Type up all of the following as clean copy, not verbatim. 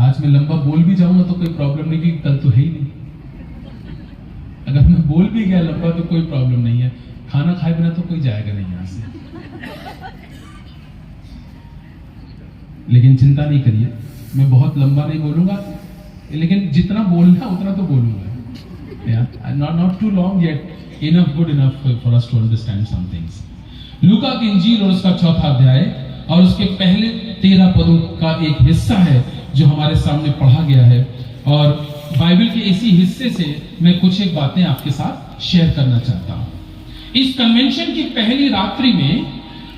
आज मैं लंबा बोल भी जाऊंगा तो कोई प्रॉब्लम नहीं, क्योंकि कल तो है ही नहीं। अगर मैं बोल भी गया लंबा तो कोई प्रॉब्लम नहीं है, खाना खाए बिना तो कोई जाएगा नहीं यहां से। लेकिन चिंता नहीं करिए, मैं बहुत लंबा नहीं बोलूंगा, लेकिन जितना बोलना उतना तो बोलूंगा। Not too long yet, enough, good enough for us to understand some things. Luka की इंजील और उसका 4था अध्याय और उसके पहले 13 पदों का एक हिस्सा है जो हमारे सामने पढ़ा गया है, और बाइबल के इसी हिस्से से मैं कुछ एक बातें आपके साथ शेयर करना चाहता हूं। इस कन्वेंशन की पहली रात्रि में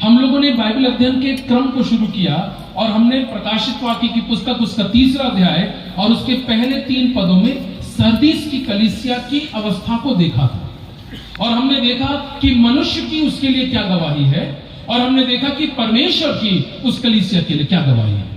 हम लोगों ने बाइबल अध्ययन के क्रम को शुरू किया और हमने प्रकाशित वाक्य की पुस्तक उसका 3रा अध्याय और उसके पहले 3 पदों में सरदीस की कलीसिया की अवस्था को देखा था। और हमने देखा कि मनुष्य की उसके लिए क्या गवाही है, और हमने देखा कि परमेश्वर की उस कलीसिया के लिए क्या गवाही है।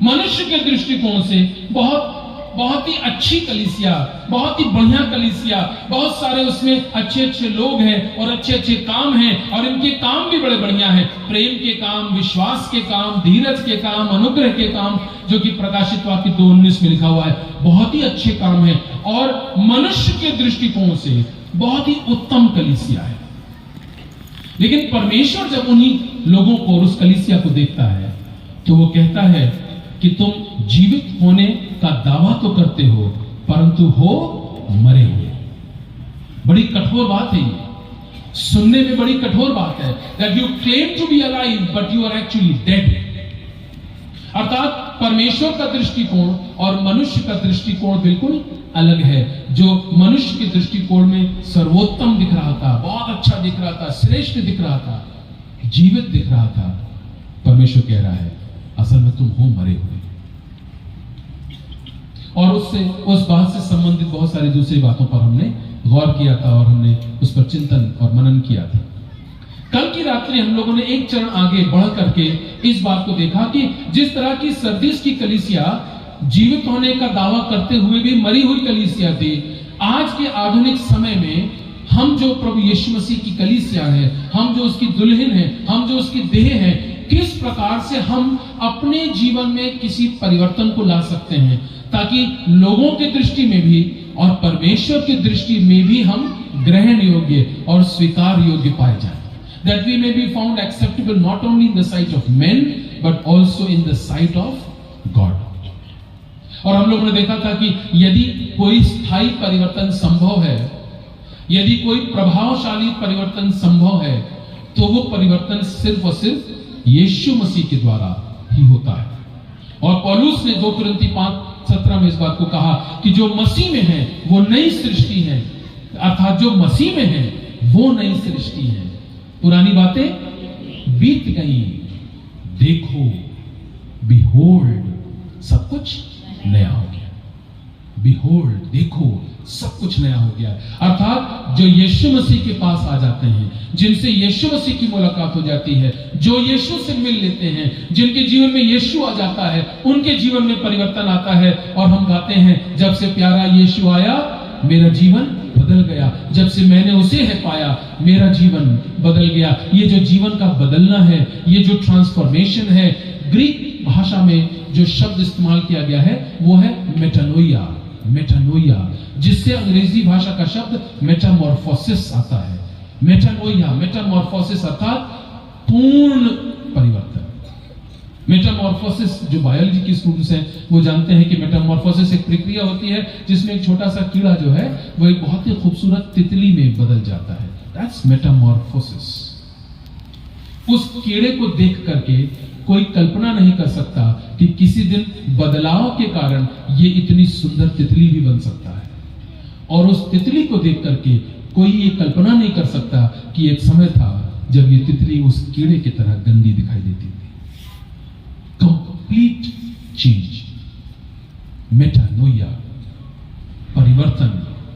मनुष्य के दृष्टिकोण से बहुत ही अच्छी कलीसिया, बहुत ही बढ़िया कलीसिया, बहुत सारे उसमें अच्छे अच्छे लोग हैं और अच्छे अच्छे काम हैं, और इनके काम भी बड़े बढ़िया हैं। प्रेम के काम, विश्वास के काम, धीरज के काम, अनुग्रह के काम, जो कि प्रकाशित वाक्य 2:19 में लिखा हुआ है, बहुत ही अच्छे काम है और मनुष्य के दृष्टिकोण से बहुत ही उत्तम कलीसिया है। लेकिन परमेश्वर जब उन्हीं लोगों को और उस कलीसिया को देखता है तो वो कहता है कि तुम जीवित होने का दावा तो करते हो परंतु हो मरे हुए। बड़ी कठोर बात है ये, सुनने में बड़ी कठोर बात है। That you claim to be alive but you are actually dead. अर्थात परमेश्वर का दृष्टिकोण और मनुष्य का दृष्टिकोण बिल्कुल अलग है। जो मनुष्य के दृष्टिकोण में सर्वोत्तम दिख रहा था, बहुत अच्छा दिख रहा था, श्रेष्ठ दिख रहा था, जीवित दिख रहा था, परमेश्वर कह रहा है असल में तुम हो मरे हुए। और उस बात से संबंधित बहुत सारी दूसरी बातों पर हमने गौर किया था और हमने उस पर चिंतन और मनन किया था। कल की रात्रि हम लोगों ने एक चरण आगे बढ़ करके इस बात को देखा कि जिस तरह की सरदीस की कलीसिया जीवित होने का दावा करते हुए भी मरी हुई कलीसिया थी, आज के आधुनिक समय में हम जो प्रभु यीशु मसीह की कलीसिया है, हम जो उसकी दुल्हन है, हम जो उसकी देह है, किस प्रकार से हम अपने जीवन में किसी परिवर्तन को ला सकते हैं ताकि लोगों की दृष्टि में भी और परमेश्वर की दृष्टि में भी हम ग्रहण योग्य और स्वीकार योग्य पाए जाएं। That we may be found acceptable not only in the sight of men but also in the sight of God. और हम लोगों ने देखा था कि यदि कोई स्थायी परिवर्तन संभव है, यदि कोई प्रभावशाली परिवर्तन संभव है, तो वो परिवर्तन सिर्फ और सिर्फ यीशु मसीह के द्वारा ही होता है। और पौलुस ने 2 कुरिन्थी 5:17 में इस बात को कहा कि जो मसीह में है वो नई सृष्टि है, अर्थात जो मसीह में है वो नई सृष्टि है, पुरानी बातें बीत गई, देखो बिहोल्ड सब कुछ नया हो गया। बिहोल्ड, देखो सब कुछ नया हो गया। अर्थात जो यीशु मसीह के पास आ जाते हैं, जिनसे यीशु मसीह की मुलाकात हो जाती है, जो यीशु से मिल लेते हैं, जिनके जीवन में यीशु आ जाता है, उनके जीवन में परिवर्तन आता है। और हम गाते हैं, जब से प्यारा यीशु आया मेरा जीवन बदल गया, जब से मैंने उसे है पाया मेरा जीवन बदल गया। ये जो जीवन का बदलना है, ये जो ट्रांसफॉर्मेशन है, ग्रीक भाषा में जो शब्द इस्तेमाल किया गया है वो है मेटानोइया। मेटानोइया, जिससे अंग्रेजी भाषा का शब्द मेटामॉर्फोसिस आता है। मेटानोइया, मेटामॉर्फोसिस अर्थात पूर्ण परिवर्तन। मेटामॉर्फोसिस, जो बायोलॉजी के स्टूडेंट्स हैं वो जानते हैं कि मेटामॉर्फोसिस एक प्रक्रिया होती है जिसमें एक छोटा सा कीड़ा जो है वो एक बहुत ही खूबसूरत तितली में बदल जाता है। That's Metamorphosis. उस कीड़े को देख करके कोई कल्पना नहीं कर सकता कि किसी दिन बदलाव के कारण ये इतनी सुंदर तितली भी बन सकता है। और उस तितली को देख करके कोई ये कल्पना नहीं कर सकता कि एक समय था जब ये तितली उस कीड़े की तरह गंदी दिखाई देती थी। कंप्लीट चेंज, मेटानोइया, परिवर्तन,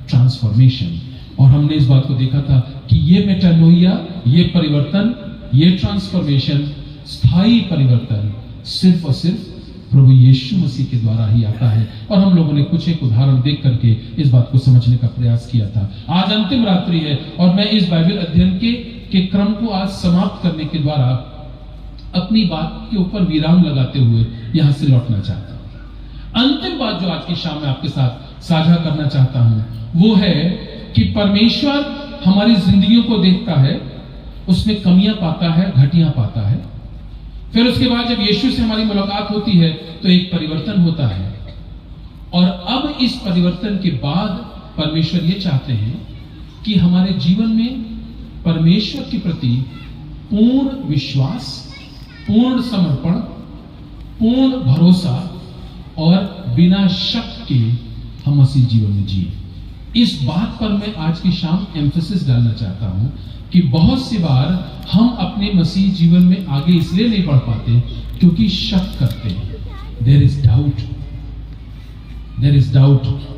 ट्रांसफॉर्मेशन। और हमने इस बात को देखा था कि ये मेटानोइया, ये परिवर्तन, ये ट्रांसफॉर्मेशन, स्थायी परिवर्तन सिर्फ और सिर्फ प्रभु यीशु मसीह के द्वारा ही आता है। और हम लोगों ने कुछ एक उदाहरण देख करके इस बात को समझने का प्रयास किया था। आज अंतिम रात्रि है और मैं इस बाइबल अध्ययन के क्रम को आज समाप्त करने के द्वारा अपनी बात के ऊपर विराम लगाते हुए यहां से लौटना चाहता हूं। अंतिम बात जो आज की शाम में आपके साथ साझा करना चाहता हूं वो है कि परमेश्वर हमारी जिंदगियों को देखता है, उसमें कमियां पाता है, घटियां पाता है। फिर उसके बाद जब यीशु से हमारी मुलाकात होती है तो एक परिवर्तन होता है, और अब इस परिवर्तन के बाद परमेश्वर ये चाहते हैं कि हमारे जीवन में परमेश्वर के प्रति पूर्ण विश्वास, पूर्ण समर्पण, पूर्ण भरोसा और बिना शक के हम मसीह जीवन में जिए। इस बात पर मैं आज की शाम एम्फेसिस डालना चाहता हूं कि बहुत सी बार हम अपने मसीह जीवन में आगे इसलिए नहीं बढ़ पाते क्योंकि शक करते हैं। There is doubt, there is doubt.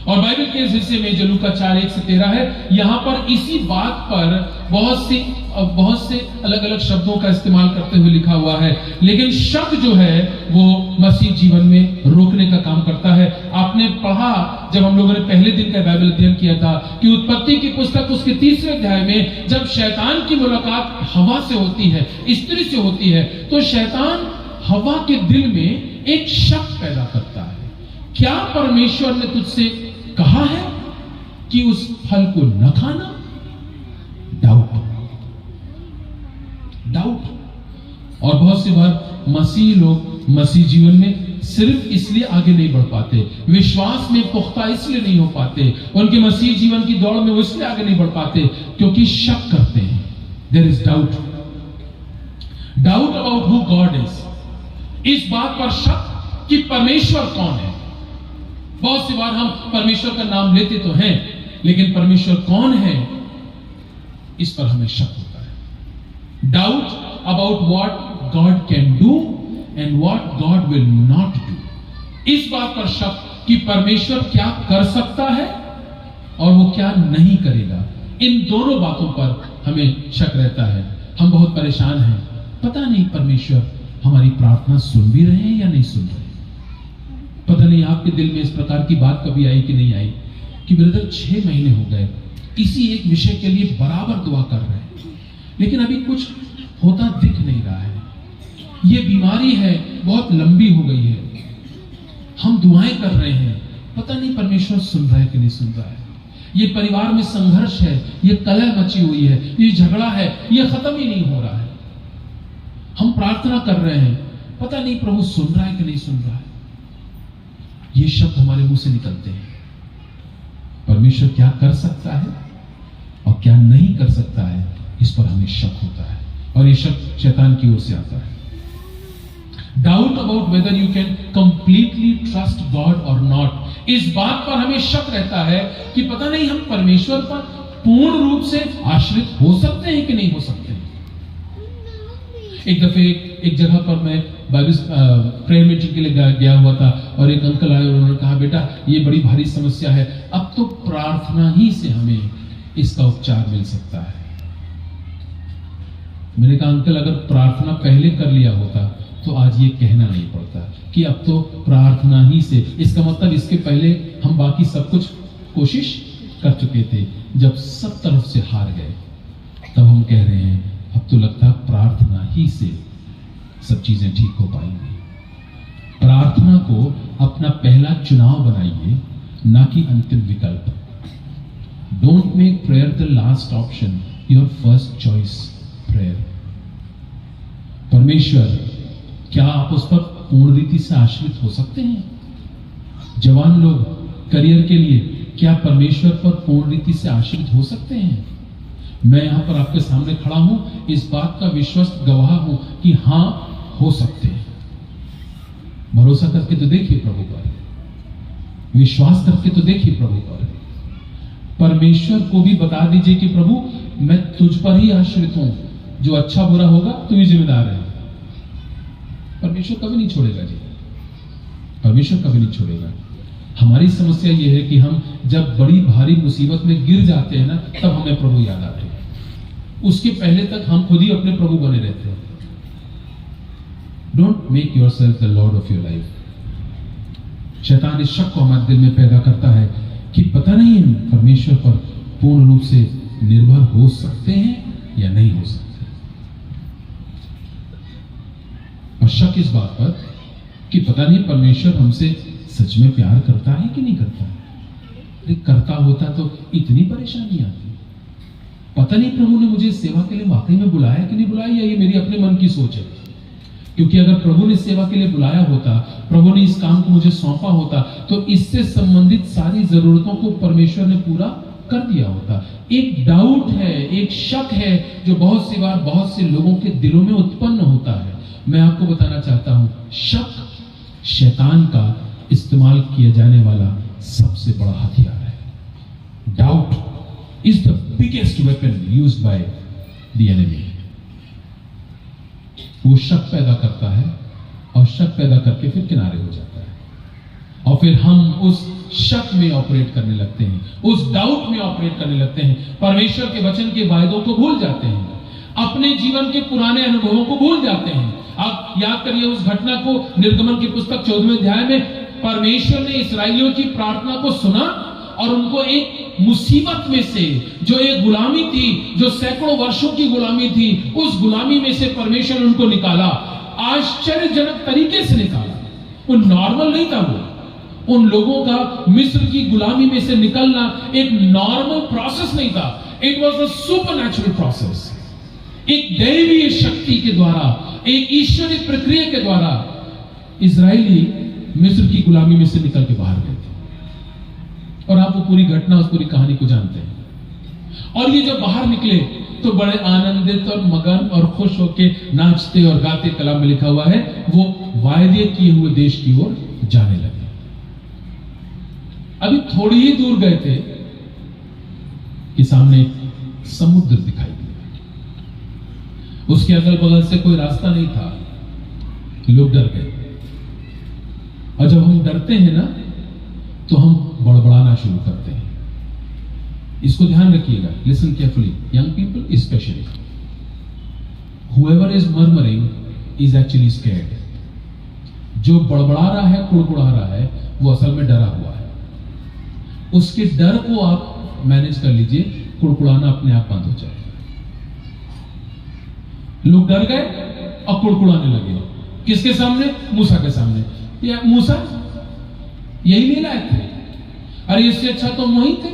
और बाइबल के इस हिस्से में जो लूका 4:1-13 है, यहां पर इसी बात पर बहुत से अलग अलग शब्दों का इस्तेमाल करते हुए लिखा हुआ है, लेकिन शक जो है वो मसीह जीवन में रोकने का काम करता है। आपने पढ़ा जब हम लोगों ने पहले दिन का बाइबल अध्ययन किया था कि उत्पत्ति की पुस्तक उसके 3वें अध्याय में जब शैतान की मुलाकात हवा से होती है, स्त्री से होती है, तो शैतान हवा के दिल में एक शक पैदा करता है। क्या परमेश्वर ने तुझसे कहा है कि उस फल को न खाना? Doubt, doubt. और बहुत सी बार मसीह लोग मसीह जीवन में सिर्फ इसलिए आगे नहीं बढ़ पाते, विश्वास में पुख्ता इसलिए नहीं हो पाते, उनके मसीह जीवन की दौड़ में वो इसलिए आगे नहीं बढ़ पाते क्योंकि शक करते हैं। There is doubt, doubt about who God is. इस बात पर शक कि परमेश्वर कौन है। बहुत सी बार हम परमेश्वर का नाम लेते तो हैं, लेकिन परमेश्वर कौन है इस पर हमें शक होता है। Doubt about what God can do and what God will not do. इस बात पर शक कि परमेश्वर क्या कर सकता है और वो क्या नहीं करेगा। इन दोनों बातों पर हमें शक रहता है। हम बहुत परेशान हैं, पता नहीं परमेश्वर हमारी प्रार्थना सुन भी रहे हैं या नहीं सुन रहे। पता नहीं आपके दिल में इस प्रकार की बात कभी आई कि नहीं आई कि ब्रदर 6 महीने हो गए इसी एक विषय के लिए बराबर दुआ कर रहे हैं, लेकिन अभी कुछ होता दिख नहीं रहा है। ये बीमारी है, बहुत लंबी हो गई है, हम दुआएं कर रहे हैं, पता नहीं परमेश्वर सुन रहा है कि नहीं सुन रहा है। ये परिवार में संघर्ष है, ये कलह मची हुई है, ये झगड़ा है, ये खत्म ही नहीं हो रहा है। हम प्रार्थना कर रहे हैं, पता नहीं प्रभु सुन रहा है कि नहीं सुन रहा है। ये शब्द हमारे मुंह से निकलते हैं। परमेश्वर क्या कर सकता है और क्या नहीं कर सकता है, इस पर हमें शक होता है, और ये शक शैतान की ओर से आता है। Doubt about whether you can completely trust God और नॉट। इस बात पर हमें शक रहता है कि पता नहीं हम परमेश्वर पर पूर्ण रूप से आश्रित हो सकते हैं कि नहीं हो सकते। एक दफे एक जगह पर मैं बाइबल प्रेयर मीटिंग के लिए गया हुआ था, और एक अंकल आए और उन्होंने कहा, बेटा ये बड़ी भारी समस्या है, अब तो प्रार्थना ही से हमें इसका उपचार मिल सकता है। मैंने कहा, अंकल अगर प्रार्थना पहले कर लिया होता तो आज ये कहना नहीं पड़ता कि अब तो प्रार्थना ही से। इसका मतलब इसके पहले हम बाकी सब कुछ कोशिश कर चुके थे, जब सब तरफ से हार गए तब हम कह रहे हैं अब तो लगता है प्रार्थना ही से सब चीजें ठीक हो पाएंगी। प्रार्थना को अपना पहला चुनाव बनाइए, ना कि अंतिम विकल्प। Don't make prayer the last option, your first choice prayer. परमेश्वर, क्या आप उस पर पूर्ण रीति से आश्रित हो सकते हैं? जवान लोग करियर के लिए क्या परमेश्वर पर पूर्ण रीति से आश्रित हो सकते हैं? मैं यहां पर आपके सामने खड़ा हूं, इस बात का विश्वस्त गवाह हूं कि हां, हो सकते हैं। भरोसा करके तो देखिए प्रभु पर, विश्वास करके तो देखिए प्रभु पर। परमेश्वर को भी बता दीजिए कि प्रभु मैं तुझ पर ही आश्रित हूं, जो अच्छा बुरा होगा तू ही जिम्मेदार है। परमेश्वर कभी नहीं छोड़ेगा जी, परमेश्वर कभी नहीं छोड़ेगा। हमारी समस्या यह है कि हम जब बड़ी भारी मुसीबत में गिर जाते हैं ना, तब हमें प्रभु याद आते हैं। उसके पहले तक हम खुद ही अपने प्रभु बने रहते हैं। Don't make yourself the Lord of your life. शैतान इस शक को हमारे दिल में पैदा करता है कि पता नहीं हम परमेश्वर पर पूर्ण रूप से निर्भर हो सकते हैं या नहीं हो सकते। और शक इस बात पर कि पता नहीं परमेश्वर हमसे सच में प्यार करता है कि नहीं करता है। अरे करता होता तो इतनी परेशानी आती। पता नहीं प्रभु ने मुझे सेवा के लिए वाकई में बुलाया कि नहीं बुलाया, या ये मेरी अपने मन की सोच है। क्योंकि अगर प्रभु ने सेवा के लिए बुलाया होता, प्रभु ने इस काम को मुझे सौंपा होता, तो इससे संबंधित सारी जरूरतों को परमेश्वर ने पूरा कर दिया होता। एक डाउट है, एक शक है जो बहुत सी बार बहुत से लोगों के दिलों में उत्पन्न होता है। मैं आपको बताना चाहता हूं, शक शैतान का इस्तेमाल किया जाने वाला सबसे बड़ा हथियार है। Doubt is the biggest weapon used by the enemy. वो शक पैदा करता है और शक पैदा करके फिर किनारे हो जाता है, और फिर हम उस शक में ऑपरेट करने लगते हैं, उस डाउट में ऑपरेट करने लगते हैं, परमेश्वर के वचन के वायदों को भूल जाते हैं, अपने जीवन के पुराने अनुभवों को भूल जाते हैं। आप याद करिए उस घटना को, निर्गमन की पुस्तक 14वें अध्याय में परमेश्वर ने इस्राएलियों की प्रार्थना को सुना और उनको एक मुसीबत में से, जो एक गुलामी थी, जो सैकड़ों वर्षों की गुलामी थी, उस गुलामी में से परमेश्वर उनको निकाला, आश्चर्यजनक तरीके से निकाला। वो नॉर्मल नहीं था, वो उन लोगों का मिस्र की गुलामी में से निकलना एक नॉर्मल प्रोसेस नहीं था। It was a supernatural process. एक दैवीय शक्ति के द्वारा, एक ईश्वरीय प्रक्रिया के द्वारा इजरायली मिस्र की गुलामी में से निकल के बाहर गए थे। और आप वो पूरी घटना, उस पूरी कहानी को जानते हैं। और ये जब बाहर निकले तो बड़े आनंदित और मगन और खुश होके नाचते और गाते, कलाम में लिखा हुआ है, वो वायदे किए हुए देश की ओर जाने लगे। अभी थोड़ी ही दूर गए थे कि सामने समुद्र दिखाई दिया। उसके अगल बगल से कोई रास्ता नहीं था। लोग डर गए। और जब हम डरते हैं ना, तो हम बड़बड़ाना शुरू करते हैं। इसको ध्यान रखिएगा, listen carefully, young people specially. Whoever is murmuring is actually scared. जो बड़बड़ा रहा है, कुड़कुड़ा रहा है, वो असल में डरा हुआ है। उसके डर को आप मैनेज कर लीजिए, कुड़कुड़ाना अपने आप बंद हो जाएगा। लोग डर गए और कुड़कुड़ाने लगे। किसके सामने? मूसा के सामने। या मूसा यही ले लाए थे, अरे इससे अच्छा तो वहीं थे।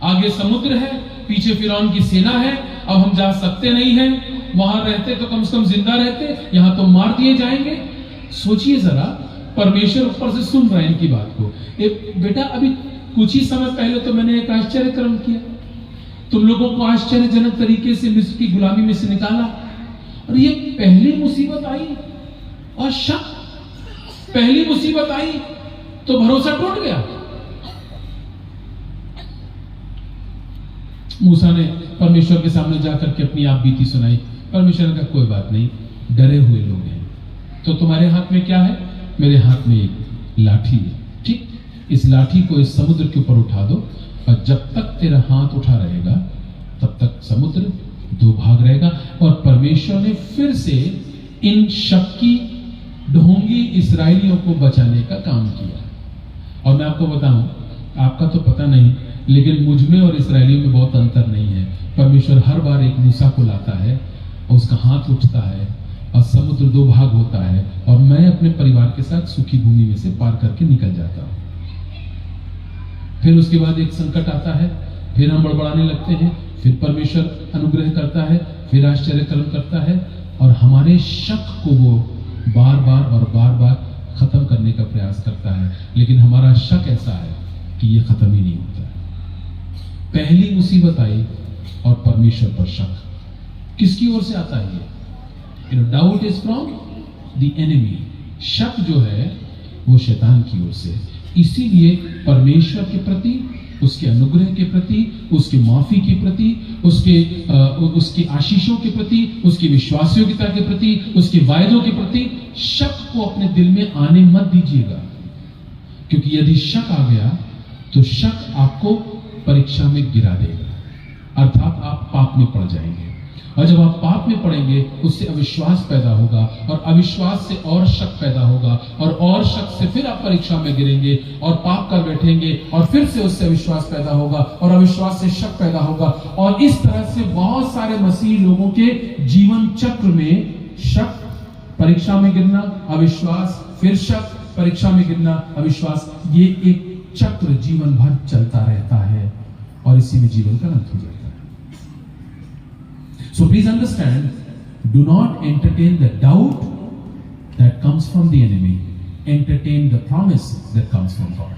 आगे समुद्र है, पीछे फिरौन की सेना है, अब हम जा सकते नहीं हैं। वहां रहते तो कम से कम जिंदा रहते, यहां तो मार दिए जाएंगे। सोचिए जरा, परमेश्वर ऊपर से सुन रहे हैं इनकी बात को। बेटा, अभी कुछ ही समय पहले तो मैंने एक आश्चर्य कर्म किया, तुम लोगों को आश्चर्यजनक तरीके से मिस्र की गुलामी में से निकाला, और ये पहली मुसीबत आई और शक, पहली मुसीबत आई तो भरोसा टूट गया। मूसा ने परमेश्वर के सामने जाकर के अपनी आप बीती सुनाई। परमेश्वर ने कहा कोई बात नहीं, डरे हुए लोग हैं, तो तुम्हारे हाथ में क्या है? मेरे हाथ में एक लाठी है। ठीक, इस लाठी को इस समुद्र के ऊपर उठा दो, और जब तक तेरा हाथ उठा रहेगा तब तक समुद्र दो भाग रहेगा। और परमेश्वर ने फिर से इन शक्की ढोंगी इस्राएलियों को बचाने का काम किया। और मैं आपको बताऊं, आपका तो पता नहीं, लेकिन मुझ में और इस्राएलियों में बहुत अंतर नहीं है। परमेश्वर हर बार एक मूसा को लाता है और उसका हाथ उठता है और समुद्र दो भाग होता है, और मैं अपने परिवार के साथ सूखी भूमि में से पार करके निकल जाता हूं। फिर उसके बाद एक संकट आता है, फिर हम बड़बड़ाने लगते हैं, फिर परमेश्वर अनुग्रह करता है, फिर आश्चर्य कर्म करता है, और हमारे शक को वो बार बार और बार बार खत्म करने का प्रयास करता है। लेकिन हमारा शक ऐसा है कि ये खत्म ही नहीं होता है। पहली मुसीबत आई और परमेश्वर पर शक। किसकी ओर से आता है ये? Doubt is from the enemy. शक जो है वो शैतान की ओर से। इसीलिए परमेश्वर के प्रति, उसके अनुग्रह के प्रति, उसके माफी के प्रति, उसके आशीषों के प्रति, उसकी विश्वासयोग्यता के प्रति, उसके वायदों के प्रति शक को अपने दिल में आने मत दीजिएगा। क्योंकि यदि शक आ गया तो शक आपको परीक्षा में गिरा देगा, अर्थात आप पाप में पड़ जाएंगे। और जब आप पाप में पड़ेंगे, उससे अविश्वास पैदा होगा, और अविश्वास से और शक पैदा होगा, और शक से फिर आप परीक्षा में गिरेंगे और पाप कर बैठेंगे, और फिर से उससे अविश्वास पैदा होगा, और अविश्वास से शक पैदा होगा। और इस तरह से बहुत सारे मसीही लोगों के जीवन चक्र में शक परीक्षा में गिरना, अविश्वास, फिर शक, परीक्षा में गिरना, अविश्वास, ये एक चक्र जीवन भर चलता रहता है और इसी में जीवन का अंत हो जाता है। So please understand, do not entertain the doubt that comes from the enemy. Entertain the promise that comes from God.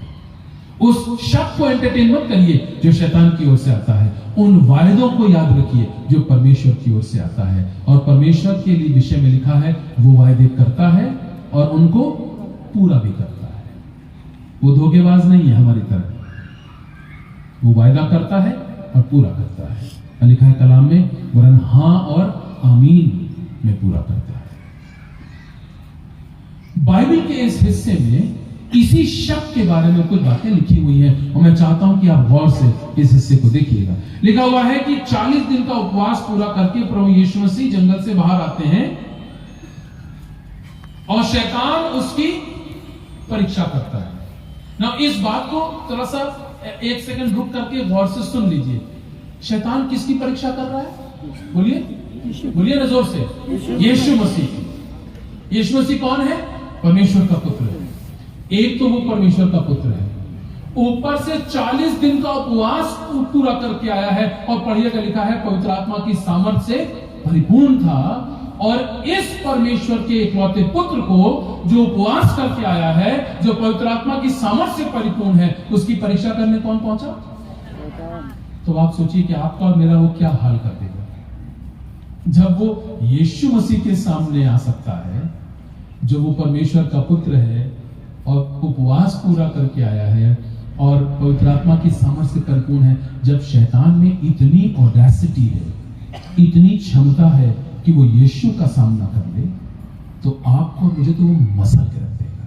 उस शक को एंटरटेन मत करिए जो शैतान की ओर से आता है, उन वायदों को याद रखिए जो परमेश्वर की ओर से आता है। और परमेश्वर के लिए विषय में लिखा है, वो वायदे करता है और उनको पूरा भी करता है। वो धोखेबाज नहीं है हमारी तरह, वो वायदा करता है और पूरा करता है। लिखा है कलाम में, वरन हाँ और आमीन में पूरा करता है। बाइबल के इस हिस्से में इसी शक के बारे में कुछ बातें लिखी हुई हैं और मैं चाहता हूं कि आप गौर से इस हिस्से को देखिएगा। लिखा हुआ है कि 40 दिन का उपवास पूरा करके प्रभु यीशु मसीह जंगल से बाहर आते हैं और शैतान उसकी परीक्षा करता है ना। इस बात को थोड़ा सा एक सेकंड रुक करके गौर से सुन लीजिए। शैतान किसकी परीक्षा कर रहा है? बोलिए, बोलिए ना जोर से। यीशु मसीह। यीशु मसीह कौन है? परमेश्वर का पुत्र है। एक तो वो परमेश्वर का पुत्र है, ऊपर से 40 दिन का उपवास पूरा करके आया है और पढ़िएगा, लिखा है पवित्र आत्मा की सामर्थ से परिपूर्ण था। और इस परमेश्वर के इकलौते पुत्र को जो उपवास करके आया है, जो पवित्र आत्मा की सामर्थ से परिपूर्ण है, उसकी परीक्षा करने कौन पहुंचा? तो आप सोचिए कि आपका और मेरा वो क्या हाल कर देगा जब वो यीशु मसीह के सामने आ सकता है, जो वो परमेश्वर का पुत्र है और उपवास पूरा करके आया है और पवित्र आत्मा की सामर्थ से परिपूर्ण है। जब शैतान में इतनी ऑडेसिटी है, इतनी क्षमता है कि वो यीशु का सामना कर ले, तो आपको मुझे तो वो मसल के रख देगा।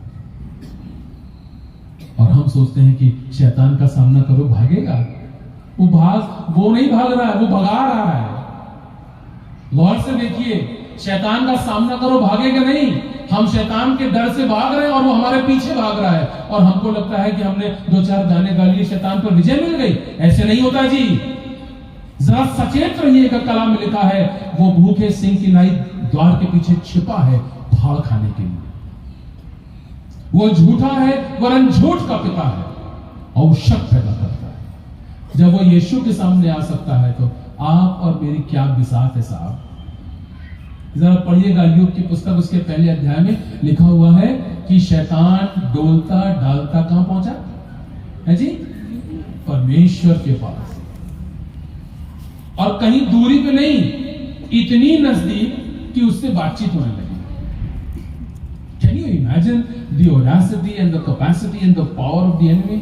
और हम सोचते हैं कि शैतान का सामना करो, भागेगा। वो नहीं भाग रहा है, वो भगा रहा है। गौर से देखिए, शैतान का सामना करो, भागेगा नहीं। हम शैतान के डर से भाग रहे हैं और वो हमारे पीछे भाग रहा है और हमको लगता है कि हमने 2-4 गाने गा लिए, शैतान पर विजय मिल गई। ऐसे नहीं होता जी। जरा सचेत रहिएगा, कलाम में लिखा है, वो भूखे सिंह की नाई द्वार के पीछे छिपा है फाड़ खाने के लिए। वो झूठा है, वरन झूठ का पिता है और शक पैदा करता है। जब वो यीशु के सामने आ सकता है तो आप और मेरी क्या बिसात है साहब। जरा पढ़िएगा योग की पुस्तक, उसके पहले अध्याय में लिखा हुआ है कि शैतान डोलता डालता कहां पहुंचा है जी? परमेश्वर के पास। और कहीं दूरी पे नहीं, इतनी नजदीक कि उससे बातचीत होने लगी। Can you imagine the audacity and the capacity and the power of the enemy?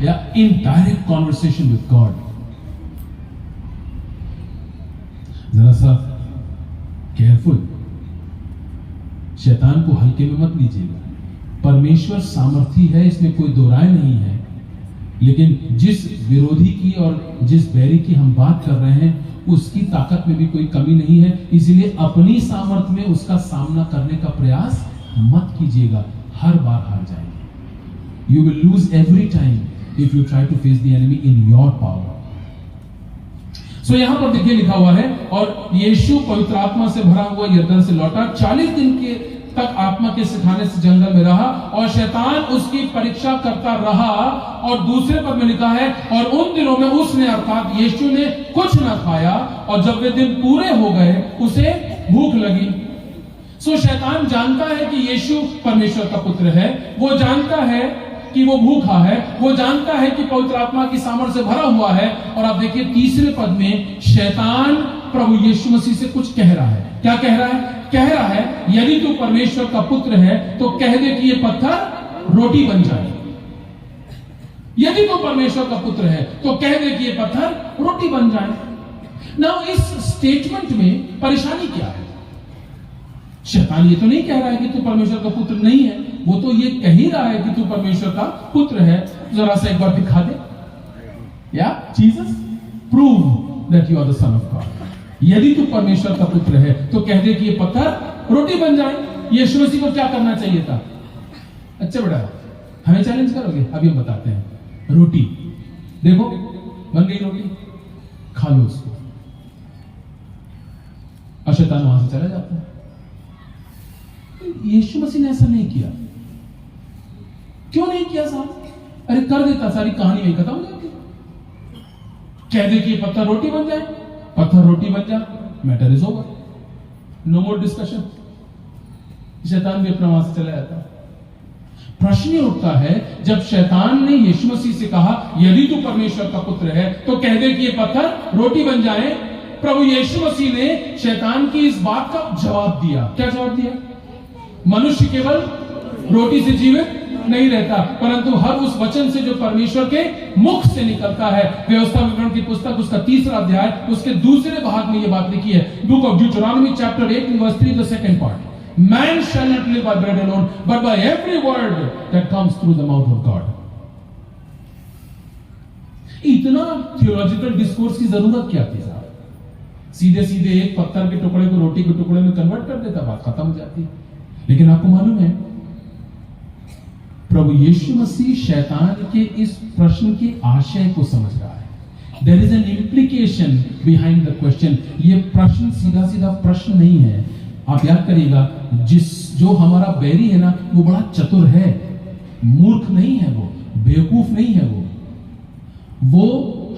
या in direct conversation with God. जरा सा केयरफुल, शैतान को हल्के में मत लीजिएगा। परमेश्वर सामर्थी है, इसमें कोई दो राय नहीं है। लेकिन जिस विरोधी की और जिस बैरी की हम बात कर रहे हैं, उसकी ताकत में भी कोई कमी नहीं है। इसलिए अपनी सामर्थ्य में उसका सामना करने का प्रयास मत कीजिएगा, हर बार हार जाएंगे। You will lose every time if you try to face the enemy in your power. So यहां पर देखिए लिखा हुआ है, और यीशु पवित्र आत्मा से भरा हुआ यरदन से लौटा, 40 दिन के तक आत्मा के सिखाने से जंगल में रहा और शैतान उसकी परीक्षा करता रहा। और दूसरे पद में लिखा है, और उन दिनों में उसने अर्थात यीशु ने कुछ न खाया और जब वे दिन पूरे हो गए उसे भूख लगी। सो शैतान जानता है कि यीशु परमेश्वर का पुत्र है, वो जानता है कि वो भूखा है, वो जानता है कि पवित्र आत्मा की सामर्थ से भरा हुआ है। और आप देखिए तीसरे पद में शैतान प्रभु यीशु मसीह से कुछ कह रहा है। क्या कह रहा है? कह रहा है, यदि तू परमेश्वर का पुत्र है तो कह दे कि ये पत्थर रोटी बन जाए। यदि तू परमेश्वर का पुत्र है तो कह दे कि ये पत्थर रोटी बन जाए। ना इस स्टेटमेंट में परेशानी क्या है? शैतान ये तो नहीं कह रहा है कि तू परमेश्वर का पुत्र नहीं है, वो तो ये कह ही रहा है कि तू परमेश्वर का पुत्र है। जरा सा एक बार दिखा दे, या Jesus prove that you are the son of God. यदि तू परमेश्वर का पुत्र है तो कह दे कि ये पत्थर रोटी बन जाए। यीशु मसीह को क्या करना चाहिए था? अच्छा बेटा, हमें चैलेंज करोगे? अभी हम बताते हैं। रोटी देखो, बन गई रोटी, खा लो उसको। और शैतान वहां से चला जाता है। यीशु मसीह ने ऐसा नहीं किया। क्यों नहीं किया साहब? अरे कर देता, सारी कहानी वही खत्म हो जाती। कह दे कि ये पत्थर रोटी बन जाए, पत्थर रोटी बन जाए, matter is over, no more discussion. शैतान भी अपना वहां से चला जाता। प्रश्न ये उठता है, जब शैतान ने यीशु मसीह से कहा यदि तू परमेश्वर का पुत्र है तो कह दे कि ये पत्थर रोटी बन जाए, प्रभु यीशु मसीह ने शैतान की इस बात का जवाब दिया। क्या जवाब दिया? मनुष्य केवल रोटी से जीवित नहीं रहता, परंतु हर उस वचन से जो परमेश्वर के मुख से निकलता है। व्यवस्था विवरण की पुस्तक उसका 3रा अध्याय उसके दूसरे भाग में यह बात लिखी है। Book of Deuteronomy chapter 8 verse 3 the second part, Man shall not live by bread alone, but by every word that comes through the mouth of God. इतना थियोलॉजिकल डिस्कोर्स की जरूरत क्या थी साहब? सीधे सीधे एक पत्थर के टुकड़े को रोटी के टुकड़े में कन्वर्ट कर देता, बात खत्म हो जाती। लेकिन आपको मालूम है, प्रभु यीशु मसीह शैतान के इस प्रश्न के आशय को समझ रहा है। There is an implication behind the question. ये प्रश्न सीधा सीधा प्रश्न नहीं है। आप याद करिएगा, जो हमारा बैरी है ना, वो बड़ा चतुर है, मूर्ख नहीं है, वो बेवकूफ नहीं है। वो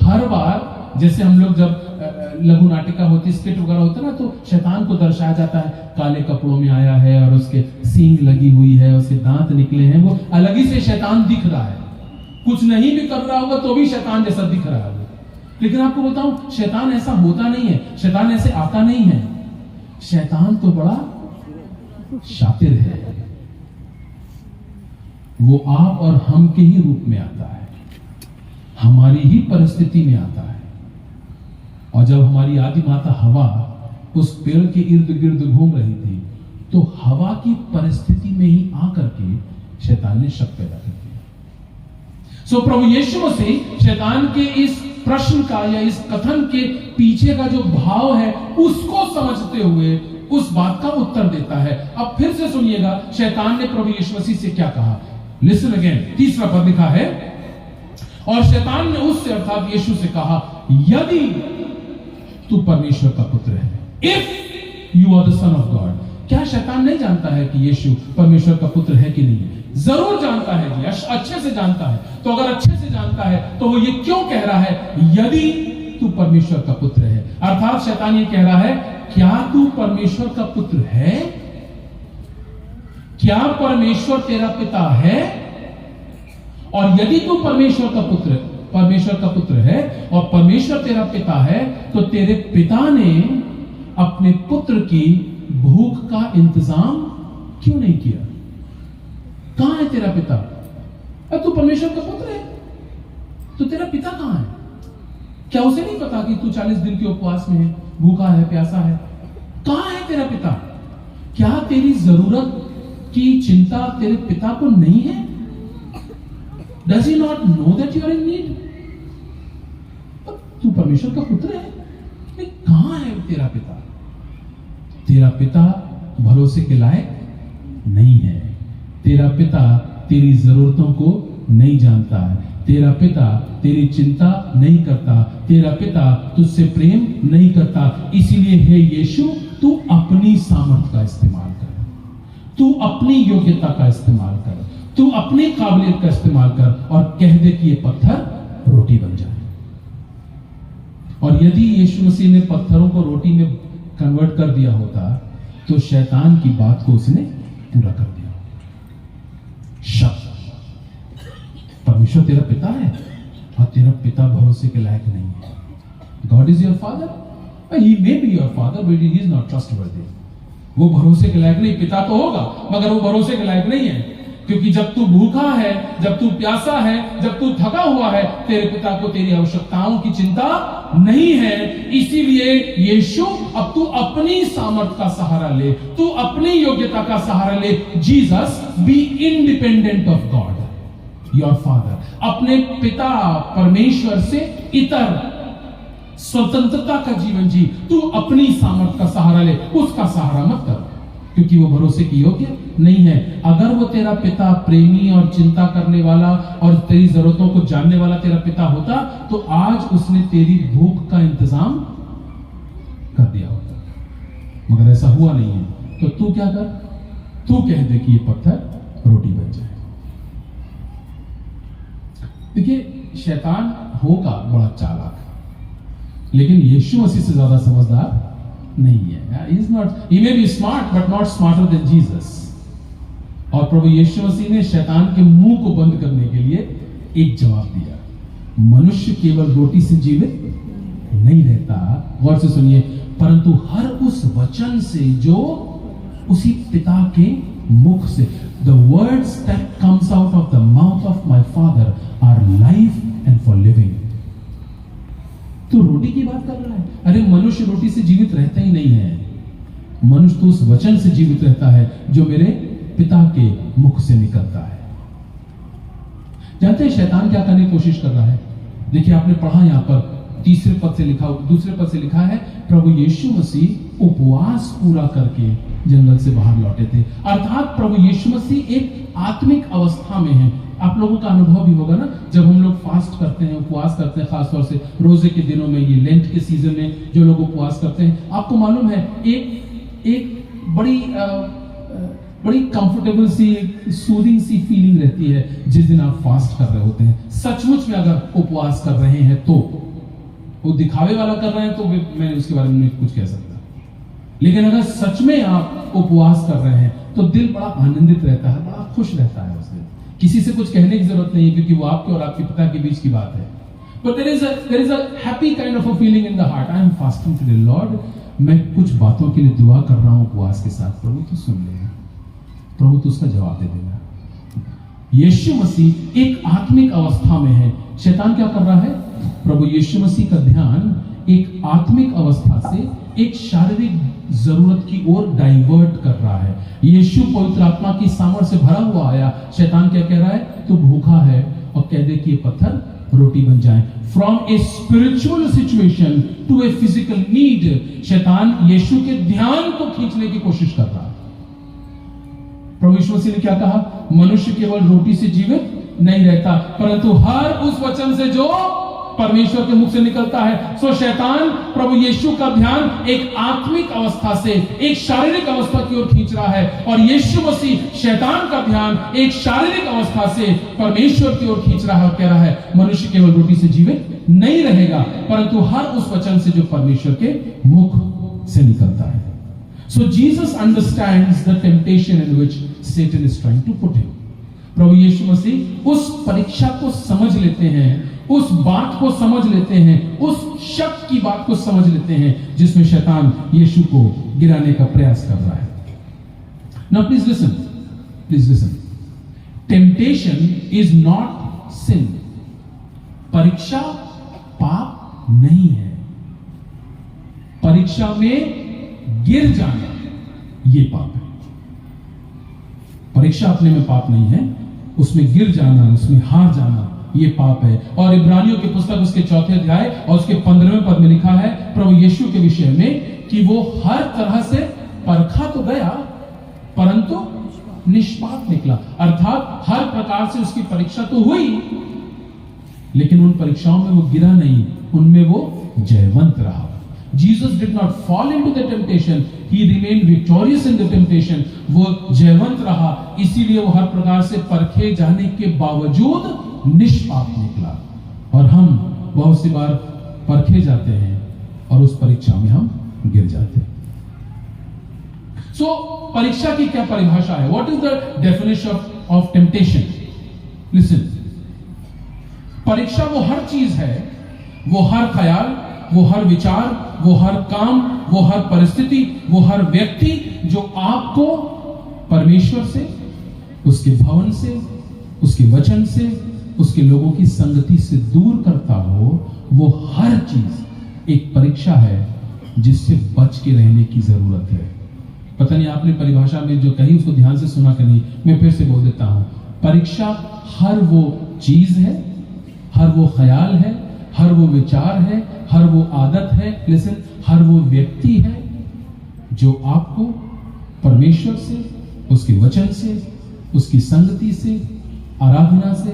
हर बार, जैसे हम लोग जब लघु नाटिका होती, स्किट वगैरह होता ना, तो शैतान को दर्शाया जाता है, काले कपड़ों में आया है और उसके सींग लगी हुई है, उसके दांत निकले हैं, वो अलग ही से शैतान दिख रहा है। कुछ नहीं भी कर रहा होगा तो भी शैतान जैसा दिख रहा है। लेकिन आपको बताऊं, शैतान ऐसा होता नहीं है, शैतान ऐसे आता नहीं है। शैतान तो बड़ा शातिर है, वो आप और हम के ही रूप में आता है, हमारी ही परिस्थिति में आता है। और जब हमारी आदि माता हवा उस पेड़ के इर्द गिर्द घूम रही थी, तो हवा की परिस्थिति में ही आकर के शैतान ने शक पैदा कर दिया। सो प्रभु यीशु मसीह शैतान के इस प्रश्न का या इस कथन के पीछे का जो भाव है, उसको समझते हुए उस बात का उत्तर देता है। अब फिर से सुनिएगा, शैतान ने प्रभु यीशु मसीह से क्या कहा। लिसन अगेन, 3रा पद लिखा है, और शैतान ने उससे अर्थात यीशु से कहा, यदि तू परमेश्वर का पुत्र है, if you are the son of God. क्या शैतान नहीं जानता है कि यीशु परमेश्वर का पुत्र है कि नहीं है? जरूर जानता है जी, अच्छे से जानता है। तो अगर अच्छे से जानता है तो वो ये क्यों कह रहा है, यदि तू परमेश्वर का पुत्र है? अर्थात शैतान ये कह रहा है, क्या तू परमेश्वर का पुत्र है? क्या परमेश्वर तेरा पिता है? और यदि तू परमेश्वर का पुत्र है और परमेश्वर तेरा पिता है, तो तेरे पिता ने अपने पुत्र की भूख का इंतजाम क्यों नहीं किया? कहां है तेरा पिता? अब तू परमेश्वर का पुत्र है तो तेरा पिता कहां है? क्या उसे नहीं पता कि तू 40 दिन के उपवास में है, भूखा है, प्यासा है? कहां है तेरा पिता? क्या तेरी जरूरत की चिंता तेरे पिता को नहीं है? Does he not know that you are in need? तू परमेश्वर का पुत्र है, कहां है तेरा पिता? तेरा पिता भरोसे के लायक नहीं है। तेरा पिता तेरी जरूरतों को नहीं जानता है। तेरा पिता तेरी चिंता नहीं करता। तेरा पिता तुझसे प्रेम नहीं करता। इसीलिए हे यीशु, तू अपनी सामर्थ का इस्तेमाल कर, तू अपनी योग्यता का इस्तेमाल कर, तू अपनी काबिलियत का इस्तेमाल कर और कह दे कि ये पत्थर रोटी बन जाए। और यदि यीशु मसीह ने पत्थरों को रोटी में कन्वर्ट कर दिया होता, तो शैतान की बात को उसने पूरा कर दिया। शब्द, परमेश्वर तेरा पिता है और तेरा पिता भरोसे के लायक नहीं है। God is your father, he may be your father but he is not trustworthy. वो भरोसे के लायक नहीं, पिता तो होगा मगर वो भरोसे के लायक नहीं है। क्योंकि जब तू भूखा है, जब तू प्यासा है, जब तू थका हुआ है, तेरे पिता को तेरी आवश्यकताओं की चिंता नहीं है। इसीलिए यीशु, अब तू अपनी सामर्थ का सहारा ले, तू अपनी योग्यता का सहारा ले। Jesus, be independent of God your father. अपने पिता परमेश्वर से इतर स्वतंत्रता का जीवन जी। तू अपनी सामर्थ का सहारा ले, उसका सहारा मत कर, क्योंकि वो भरोसे की योग्य नहीं है। अगर वो तेरा पिता प्रेमी और चिंता करने वाला और तेरी जरूरतों को जानने वाला तेरा पिता होता, तो आज उसने तेरी भूख का इंतजाम कर दिया होता। मगर ऐसा हुआ नहीं है। तो तू क्या कर? तू कह दे कि ये पत्थर रोटी बन जाए। देखिए, शैतान होगा बड़ा चालाक, लेकिन यीशु मसीह से ज्यादा समझदार नहीं है। he may be smart but not smarter than Jesus। और प्रभु यीशु मसीह ने शैतान के मुंह को बंद करने के लिए एक जवाब दिया, मनुष्य केवल रोटी से जीवित नहीं रहता, गौर से सुनिए, परंतु हर उस वचन से जो उसी पिता के मुख से, the words that comes out of the mouth of my father are life and for living। तो रोटी की बात कर रहा है। अरे मनुष्य रोटी से जीवित रहता ही नहीं है, मनुष्य तो उस वचन से जीवित रहता है जो मेरे पिता के मुख से निकलता है। जानते हैं शैतान क्या करने की कोशिश कर रहा है? देखिए, आपने पढ़ा यहां पर दूसरे पद से लिखा है, प्रभु यीशु मसीह उपवास पूरा करके जंगल से बाहर लौटे थे। अर्थात प्रभु यीशु मसीह एक आत्मिक अवस्था में है। आप लोगों का अनुभव भी होगा ना, जब हम लोग फास्ट करते हैं, उपवास करते हैं, खासतौर से रोजे के दिनों में, ये लेंट के सीजन में जो लोग उपवास करते हैं, आपको मालूम है एक बड़ी कंफर्टेबल सी, सूदिंग सी फीलिंग रहती है जिस दिन आप फास्ट कर रहे होते हैं। सचमुच में अगर उपवास कर रहे हैं तो, वो दिखावे वाला कर रहे हैं तो मैं उसके बारे में नहीं कुछ कह सकता, लेकिन अगर सच में आप उपवास कर रहे हैं तो दिल बड़ा आनंदित रहता है, बड़ा खुश रहता है उस दिन। किसी से कुछ कहने की जरूरत नहीं है, क्योंकि वो आपके और आपके पिता के बीच की बात है। But there is a happy kind of a feeling in the heart. I am fasting today, Lord। मैं कुछ बातों के लिए दुआ कर रहा हूं उपवास के साथ, प्रभु तो सुन लेगा, प्रभु तो उसका जवाब दे देगा। यीशु मसीह एक आत्मिक अवस्था में है। शैतान क्या कर रहा है? प्रभु यीशु मसीह का ध्यान एक आत्मिक अवस्था से एक शारीरिक जरूरत की ओर डाइवर्ट कर रहा है। यीशु पवित्र आत्मा की सामर्थ से भरा हुआ आया। शैतान क्या कह रहा है? तू भूखा है और कह दे कि ये पत्थर रोटी बन जाए। From a spiritual situation to a physical need, शैतान यीशु के ध्यान को खींचने की कोशिश कर रहा है। प्रभु यीशु मसीह ने क्या कहा? मनुष्य केवल रोटी से जीवित नहीं रहता, परंतु हर उस वचन से जो परमेश्वर के मुख से निकलता है। सो शैतान प्रभु यीशु का ध्यान एक आत्मिक अवस्था से एक शारीरिक अवस्था की ओर खींच रहा है, और यीशु मसीह शैतान का ध्यान एक शारीरिक अवस्था से परमेश्वर की ओर खींच रहा है और कह रहा है मनुष्य केवल रोटी से जीवित नहीं रहेगा, परंतु हर उस वचन से जो परमेश्वर के मुख से निकलता है। So Jesus understands the temptation in which Satan is trying to put him। प्रभु यीशु मसीह उस परीक्षा को समझ लेते हैं, उस बात को समझ लेते हैं, उस शक की बात को समझ लेते हैं जिसमें शैतान यीशु को गिराने का प्रयास कर रहा है। Now please listen। Temptation is not sin। परीक्षा पाप नहीं है। परीक्षा में गिर जाना ये पाप है। परीक्षा अपने में पाप नहीं है, उसमें गिर जाना, उसमें हार जाना ये पाप है। और इब्रानियों की पुस्तक उसके 4 अध्याय और उसके 15वें पद में लिखा है प्रभु यीशु के विषय में कि वो हर तरह से परखा तो गया परंतु निष्पाप निकला। अर्थात हर प्रकार से उसकी परीक्षा तो हुई, लेकिन उन परीक्षाओं में वो गिरा नहीं, उनमें वो जयवंत रहा। Jesus did not fall into the temptation, he remained victorious in the temptation। वो जयवंत रहा, इसीलिए वो हर प्रकार से परखे जाने के बावजूद निष्पाप निकला। और हम बहुत सी बार परखे जाते हैं और उस परीक्षा में हम गिर जाते हैं। So परीक्षा की क्या परिभाषा है? What is the definition of temptation? Listen, परीक्षा वो हर चीज है, वो हर ख्याल, वो हर विचार, वो हर काम, वो हर परिस्थिति, वो हर व्यक्ति जो आपको परमेश्वर से, उसके भवन से, उसके वचन से, उसके लोगों की संगति से दूर करता हो, वो हर चीज एक परीक्षा है जिससे बच के रहने की जरूरत है। पता नहीं आपने परिभाषा में जो कही उसको ध्यान से सुना कि नहीं, मैं फिर से बोल देता हूं। परीक्षा हर वो चीज है, हर वो ख्याल है, हर वो विचार है, हर वो आदत है, लिसन, हर वो व्यक्ति है जो आपको परमेश्वर से, उसके वचन से, उसकी संगति से, आराधना से,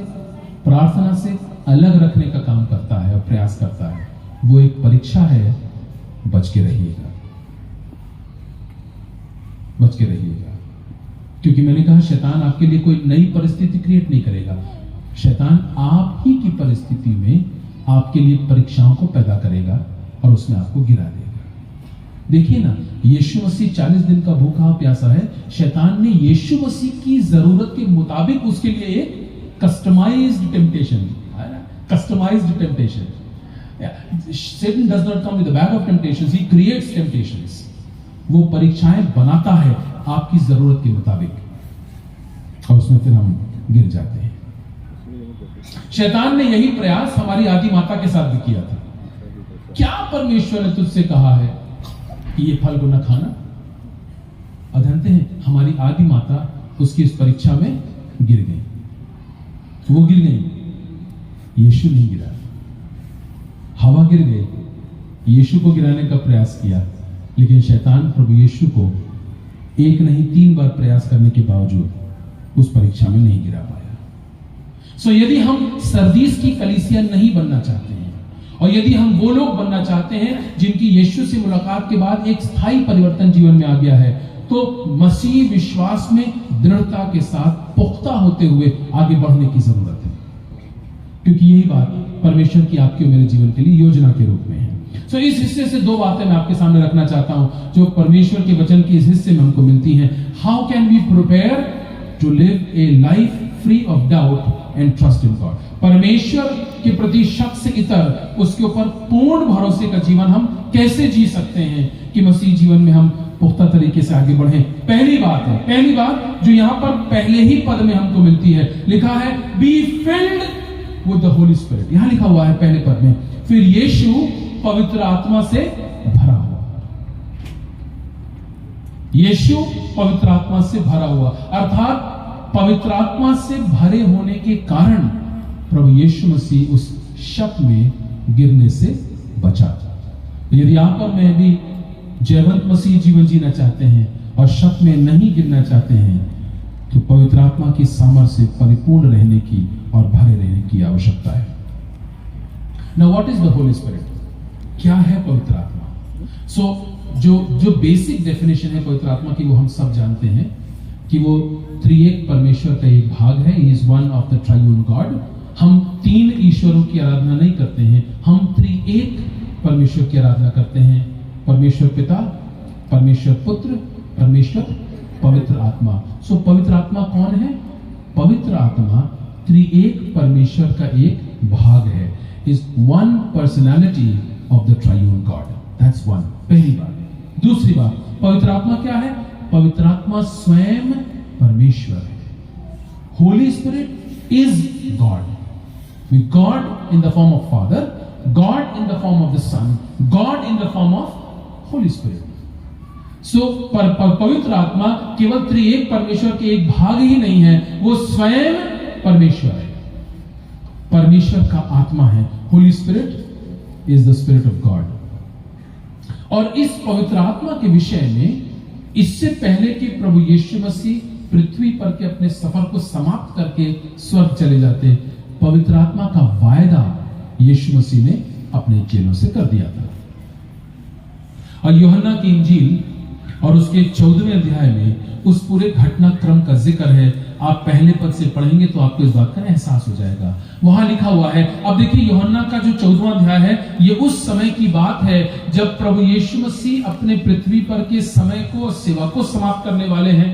प्रार्थना से अलग रखने का काम करता है और प्रयास करता है। वो एक परीक्षा है, बच के रहिएगा, बच के रहिएगा। क्योंकि मैंने कहा शैतान आपके लिए कोई नई परिस्थिति क्रिएट नहीं करेगा। शैतान आप ही की परिस्थिति में आपके लिए परीक्षाओं को पैदा करेगा और उसमें आपको गिरा देगा। देखिए ना, यीशु मसीह 40 दिन का भूखा प्यासा है। शैतान ने यीशु मसीह की जरूरत के मुताबिक उसके लिए एक customised temptation, customised temptation. Satan does not come with a bag of temptations, he creates temptations. वो परीक्षाएं बनाता है आपकी जरूरत के मुताबिक और उसमें फिर हम गिर जाते हैं। शैतान ने यही प्रयास हमारी आदि माता के साथ भी किया था। क्या परमेश्वर ने तुझसे कहा है कि ये फल को न खाना? और जानते हैं हमारी आदि माता उसकी इस परीक्षा में गिर गई। वो गिर गई, यीशु नहीं गिरा। हवा गिर गई, यीशु को गिराने का प्रयास किया, लेकिन शैतान प्रभु यीशु को एक नहीं 3 बार प्रयास करने के बावजूद उस परीक्षा में नहीं गिरा पाया। सो यदि हम सरदीस की कलीसिया नहीं बनना चाहते हैं और यदि हम वो लोग बनना चाहते हैं जिनकी यीशु से मुलाकात के बाद एक स्थायी परिवर्तन जीवन में आ गया है, तो मसीह विश्वास में दृढ़ता के साथ पुख्ता होते हुए आगे बढ़ने की जरूरत है, क्योंकि यही बात परमेश्वर की आपके और मेरे जीवन के लिए योजना के रूप में है। सो इस हिस्से से 2 बातें मैं आपके सामने रखना चाहता हूं जो परमेश्वर के वचन के इस हिस्से में हमको मिलती हैं। How can we prepare to live a life free of doubt and trust in God. परमेश्वर के प्रति शक से इतर उसके ऊपर पूर्ण भरोसे का जीवन हम कैसे जी सकते हैं कि मसीह जीवन में हम पुख्ता तरीके से आगे बढ़ें। पहली बात जो यहां पर पहले ही पद में हमको मिलती है, लिखा है be filled with the holy spirit. यहां लिखा हुआ है पहले पद में, फिर यीशु पवित्र आत्मा से भरा हुआ। यीशु पवित्र आत्मा से भरा हुआ, अर्थात पवित्र आत्मा से भरे होने के कारण प्रभु यीशु मसीह उस शक में गिरने से बचा। यदि आप और मैं भी जयवंत मसीह जीवन जीना चाहते हैं और शक में नहीं गिरना चाहते हैं, तो पवित्र आत्मा की सामर्थ्य से परिपूर्ण रहने की और भरे रहने की आवश्यकता है। Now what is the Holy Spirit? क्या है पवित्र आत्मा? जो बेसिक डेफिनेशन है पवित्र आत्मा की वो हम सब जानते हैं कि वो त्रिएक परमेश्वर का एक भाग है। He is one of the triune God। हम 3 ईश्वरों की आराधना नहीं करते हैं, हम त्रिएक परमेश्वर की आराधना करते हैं। परमेश्वर पिता, परमेश्वर पुत्र, परमेश्वर पवित्र आत्मा। सो पवित्र आत्मा कौन है? पवित्र आत्मा त्रिएक परमेश्वर का एक भाग है, is one personality of the triune God। That's one, पहली बात। दूसरी बात, पवित्र आत्मा क्या है? पवित्र आत्मा स्वयं परमेश्वर है। Holy Spirit is God। With God in the form of Father, God in the form of the Son, God in the form of Holy Spirit। सो पवित्र आत्मा केवल त्रिएक परमेश्वर के एक भाग ही नहीं है, वो स्वयं परमेश्वर है, परमेश्वर का आत्मा है। Holi spirit is the spirit of God. और इस पवित्र आत्मा के विषय में इससे पहले कि प्रभु यीशु मसीह पृथ्वी पर के अपने सफर को समाप्त करके स्वर्ग चले जाते, पवित्र आत्मा का वायदा यीशु मसीह ने अपने चेलों से कर दिया था। और यूहन्ना की इंजील और उसके 14वें अध्याय में उस पूरे घटनाक्रम का जिक्र है। आप पहले पद से पढ़ेंगे तो आपको इस बात का एहसास हो जाएगा। वहां लिखा हुआ है, अब देखिए यूहन्ना का जो 14वां अध्याय है, ये उस समय की बात है जब प्रभु यीशु मसीह अपने पृथ्वी पर के समय को, सेवा को समाप्त करने वाले हैं।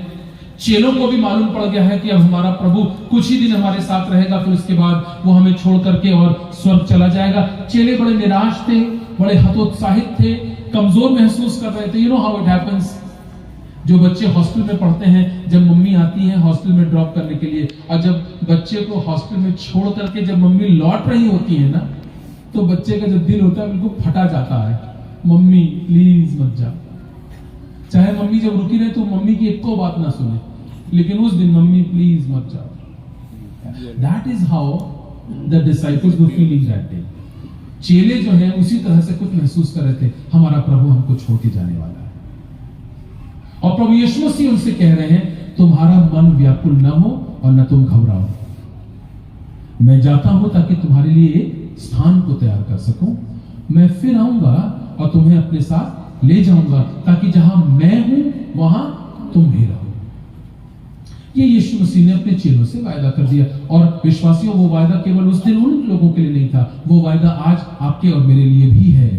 चेलों को भी मालूम पड़ गया है कि अब हमारा प्रभु कुछ ही दिन हमारे साथ रहेगा, फिर उसके बाद वो हमें छोड़ करके और स्वर्ग चला जाएगा। चेले बड़े निराश थे, बड़े हतोत्साहित थे, कमजोर महसूस कर रहे थे। You know how it happens. जो बच्चे हॉस्टल में पढ़ते हैं, जब मम्मी आती है हॉस्टल में ड्रॉप करने के लिए, और जब बच्चे को हॉस्टल में छोड़ करके जब मम्मी लौट रही होती है ना, तो बच्चे का जो दिल होता है बिल्कुल फटा जाता है। मम्मी प्लीज मत जा। चाहे मम्मी जब रुकी रहे तो मम्मी की एक को बात ना सुने, लेकिन उस दिन मम्मी प्लीज मत जाओ। That is how the disciples were feeling that day. चेले जो है उसी तरह से कुछ महसूस कर रहे थे, हमारा प्रभु हमको छोड़ के जाने वाला है। और प्रभु यीशु मसीह उनसे कह रहे हैं, तुम्हारा मन व्याकुल न हो और न तुम घबराओ। मैं जाता हूं ताकि तुम्हारे लिए एक स्थान को तैयार कर सकूं। मैं फिर आऊंगा और तुम्हें अपने साथ ले जाऊंगा, ताकि जहां मैं हूं वहां तुम भी रहो। ये यीशु मसीह ने अपने चेलों से वायदा कर दिया। और विश्वासियों, वो वायदा केवल उस दिन उन लोगों के लिए नहीं था, वो वायदा आज आपके और मेरे लिए भी है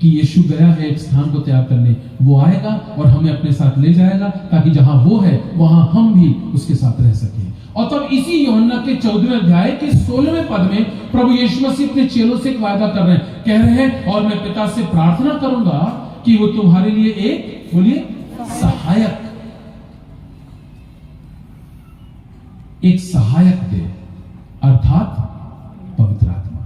कि यीशु गया है एक स्थान को तैयार करने, वो आएगा और हमें अपने साथ ले जाएगा, ताकि जहां वो है वहां हम भी उसके साथ रह सकें। और तब इसी यूहन्ना के 14वें अध्याय के 16वें पद में प्रभु यीशु मसीह अपने चेलों से एक वायदा कर रहे हैं, कह रहे हैं, और मैं पिता से प्रार्थना करूंगा कि वो तुम्हारे लिए एक, बोलिए, सहायक दे, अर्थात पवित्र आत्मा।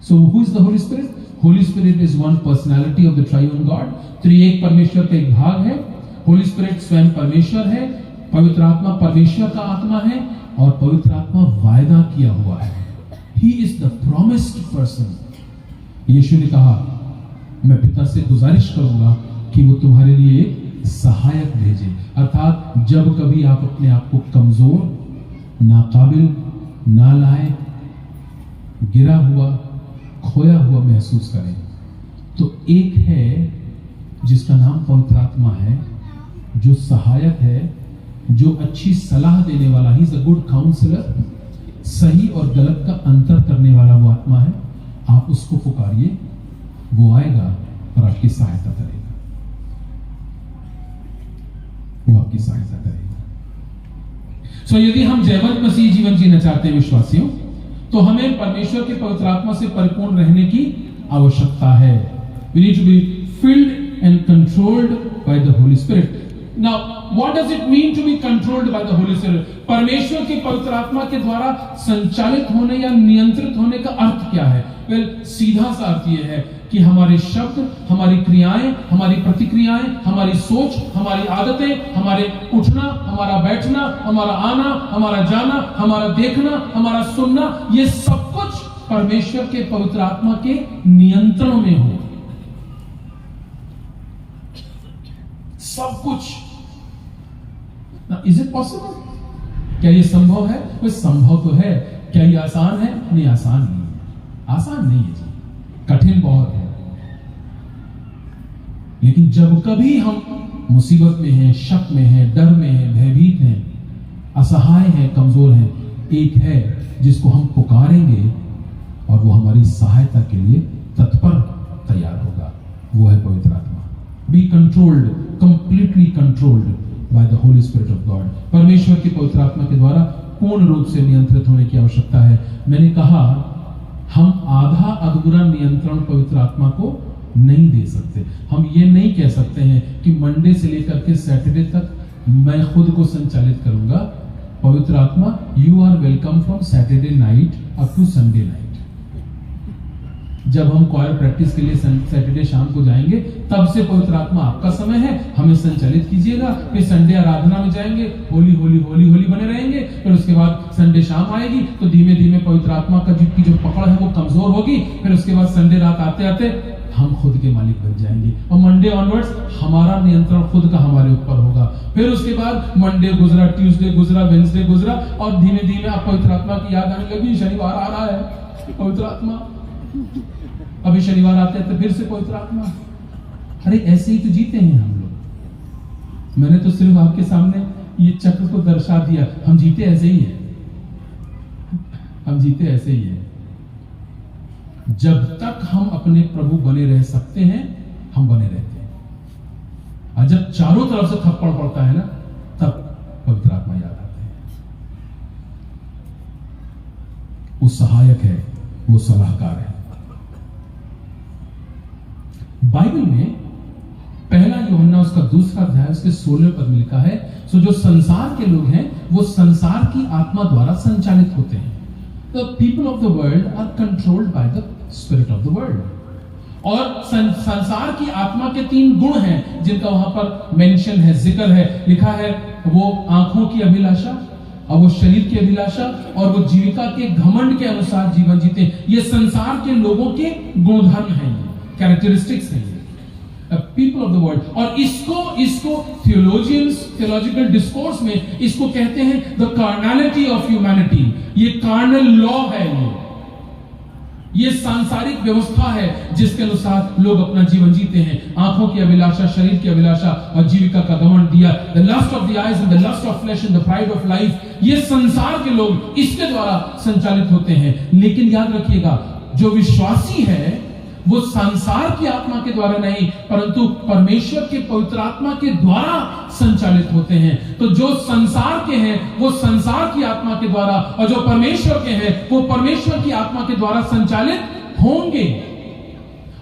So who is the holy spirit? Holy spirit is one personality of the triune God. त्रिएक परमेश्वर का एक भाग है। होली स्पिरिट स्वयं परमेश्वर है, पवित्र आत्मा परमेश्वर का आत्मा है, और पवित्र आत्मा वायदा किया हुआ है। He is the promised person. यीशु ने कहा, मैं पिता से गुजारिश करूंगा कि वो तुम्हारे लिए एक सहायक भेजे, अर्थात जब कभी आप अपने आप को कमजोर, नाकाबिल, नालायक, गिरा हुआ, खोया हुआ महसूस करें, तो एक है जिसका नाम पवित्र आत्मा है, जो सहायक है, जो अच्छी सलाह देने वाला, he is a good counsellor, सही और गलत का अंतर करने वाला वो आत्मा है। आप उसको पुकारिए, वो आएगा और आपकी सहायता करेगा, वो आपकी सहायता करेगा। सो यदि हम जयवंत मसीह जीवन जीना चाहते हैं विश्वासियों, तो हमें परमेश्वर के पवित्र आत्मा से परिपूर्ण रहने की आवश्यकता है। We need to be filled and controlled by the Holy Spirit. Now, what does it mean to be controlled by the Holy Spirit? परमेश्वर के पवित्र आत्मा के द्वारा संचालित होने या नियंत्रित होने का अर्थ क्या है? सीधा सा अर्थ यह है कि हमारे शब्द, हमारी क्रियाएं, हमारी प्रतिक्रियाएं, हमारी सोच, हमारी आदतें, हमारे उठना, हमारा बैठना, हमारा आना, हमारा जाना, हमारा देखना, हमारा सुनना, ये सब कुछ परमेश्वर के पवित्र आत्मा के नियंत्रण में हो। सब कुछ। Is it possible? क्या ये संभव है? वो संभव तो है। क्या ये आसान है? नहीं, आसान नहीं है। आसान नहीं है जी, कठिन बहुत है। लेकिन जब कभी हम मुसीबत में हैं, शक में हैं, डर में हैं, भयभीत हैं, असहाय हैं, कमजोर हैं, एक है जिसको हम पुकारेंगे और वो हमारी सहायता के लिए तत्पर तैयार होगा, वो है पवित्र आत्मा। Be controlled, completely controlled by the holy spirit of God. परमेश्वर की पवित्र आत्मा के द्वारा पूर्ण रूप से नियंत्रित होने की आवश्यकता है। मैंने कहा, हम आधा अधूरा नियंत्रण पवित्र आत्मा को नहीं दे सकते। हम ये नहीं कह सकते हैं कि मंडे से लेकर के सैटरडे तक मैं खुद को संचालित करूंगा। पवित्र आत्मा, you are welcome from Saturday night up to Sunday night. जब हम क्वायर प्रैक्टिस के लिए सैटरडे शाम को जाएंगे, तब से पवित्र आत्मा आपका समय है, हमें संचालित कीजिएगा। फिर संडे आराधना में जाएंगे, होली होली होली होली बने रहेंगे। फिर उसके बाद संडे शाम आएगी तो धीमे धीमे पवित्र आत्मा का की जो पकड़ है वो कमजोर होगी। फिर उसके बाद संडे रात आते आते हम खुद के मालिक बन जाएंगे और मंडे ऑनवर्ड्स हमारा नियंत्रण खुद का हमारे ऊपर होगा। फिर उसके बाद मंडे गुजरा, ट्यूसडे गुजरा, वेडनेसडे गुजरा, और धीमे धीमे आप पवित्र आत्मा की याद आने लगी, शनिवार आ रहा है, पवित्र आत्मा, अभी शनिवार आते हैं तो फिर से पवित्र आत्मा। अरे ऐसे ही तो जीते हैं हम लोग। मैंने तो सिर्फ आपके सामने ये चक्र को दर्शा दिया, हम जीते ऐसे ही हैं, हम जीते ऐसे ही हैं। जब तक हम अपने प्रभु बने रह सकते हैं, हम बने रहते हैं। और जब चारों तरफ से थप्पड़ पड़ता है ना, तब पवित्र आत्मा याद आते हैं। वो सहायक है, वो सलाहकार है। बाइबल में पहला यूहन्ना उसका दूसरा अध्याय उसके 16वें पद में लिखा है, सो जो संसार के लोग हैं वो संसार की आत्मा द्वारा संचालित होते हैं। The people of the world are controlled by the spirit of the world. और संसार की आत्मा के 3 गुण हैं जिनका वहां पर मेंशन है, जिक्र है, लिखा है। वो आंखों की अभिलाषा, और वो शरीर की अभिलाषा, और वो जीविका के घमंड के अनुसार जीवन जीते हैं। ये संसार के लोगों के गुणधर्म हैं, कैरेक्टरिस्टिक्स हैं, पीपल ऑफ द वर्ल्ड। और इसको थियोलॉजिकल डिस्कोर्स में इसको कहते हैं द कार्नैलिटी ऑफ ह्यूमैनिटी। ये कार्नल लॉ है, ये सांसारिक व्यवस्था है जिसके अनुसार लोग अपना जीवन जीते हैं। आंखों की अभिलाषा, शरीर की अभिलाषा और जीविका का घमंड दिया, the lust of the eyes and the lust of flesh and the pride of life, ये संसार के लोग इसके द्वारा संचालित होते हैं। लेकिन याद रखिएगा, जो विश्वासी है वो संसार की आत्मा के द्वारा नहीं, परंतु परमेश्वर के पवित्र आत्मा के द्वारा संचालित होते हैं। तो जो संसार के हैं वो संसार की आत्मा के द्वारा, और जो परमेश्वर के हैं वो परमेश्वर की आत्मा के द्वारा संचालित होंगे।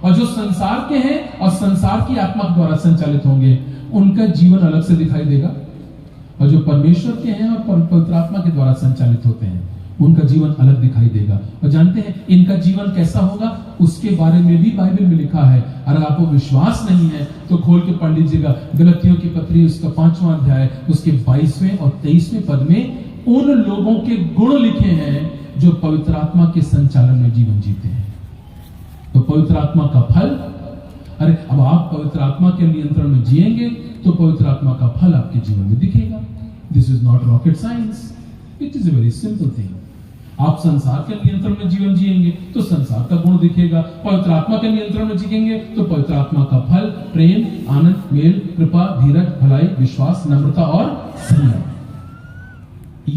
और जो संसार के हैं और संसार की आत्मा के द्वारा संचालित होंगे, उनका जीवन अलग से दिखाई देगा। और जो परमेश्वर के हैं और पवित्र आत्मा के द्वारा संचालित होते हैं, उनका जीवन अलग दिखाई देगा। और जानते हैं इनका जीवन कैसा होगा, उसके बारे में भी बाइबल में लिखा है। अगर आपको विश्वास नहीं है तो खोल के पढ़ लीजिएगा, गलतियों की पत्री उसका 5वां अध्याय, उसके 22वें और 23वें पद में उन लोगों के गुण लिखे हैं जो पवित्र आत्मा के संचालन में जीवन जीते हैं। तो पवित्र आत्मा का फल, अरे अब आप पवित्र आत्मा के नियंत्रण में जिएंगे तो पवित्र आत्मा का फल आपके जीवन में दिखेगा। This is not rocket science, it is a very simple thing. आप संसार के नियंत्रण में जीवन जिएंगे तो संसार का गुण दिखेगा, पवित्र आत्मा के नियंत्रण में जिएंगे तो पवित्र आत्मा का फल प्रेम, आनंद, मेल, कृपा, धीरज, भलाई, विश्वास, नम्रता और संयम,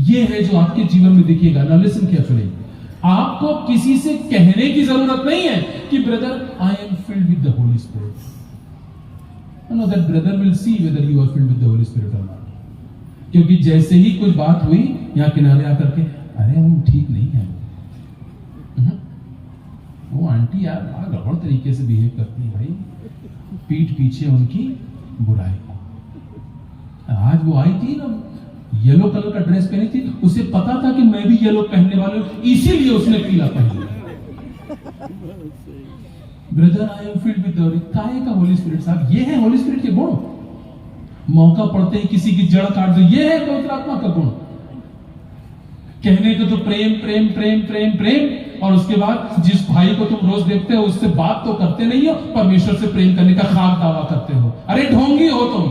ये है जो आपके जीवन में दिखेगा। नाउ लिसन केयरफुली, आपको किसी से कहने की जरूरत नहीं है कि brother I am filled with the holy spirit. No, that brother will see whether you are filled with the holy spirit और नॉट। क्योंकि जैसे ही कुछ बात हुई यहां किनारे आकर के, अरे हम ठीक नहीं है, वो आंटी यार गड़बड़ तरीके से बिहेव करती है भाई, पीठ पीछे उनकी बुराई। आज वो आई थी ना, येलो कलर का ड्रेस पहनी थी, उसे पता था कि मैं भी येलो पहनने वाला हूं, इसीलिए उसने पीला पहन लिया। Brother I am filled with the काहे का होली स्पिरिट। साहब ये है होली स्पिरिट के गुण। मौका पड़ते ही किसी की जड़ काट दो, ये है पवित्र आत्मा का गुण। कहने को तो प्रेम प्रेम प्रेम प्रेम प्रेम, और उसके बाद जिस भाई को तुम रोज देखते हो उससे बात तो करते नहीं हो, परमेश्वर से प्रेम करने का खाक दावा करते हो। अरे ढोंगी हो तुम।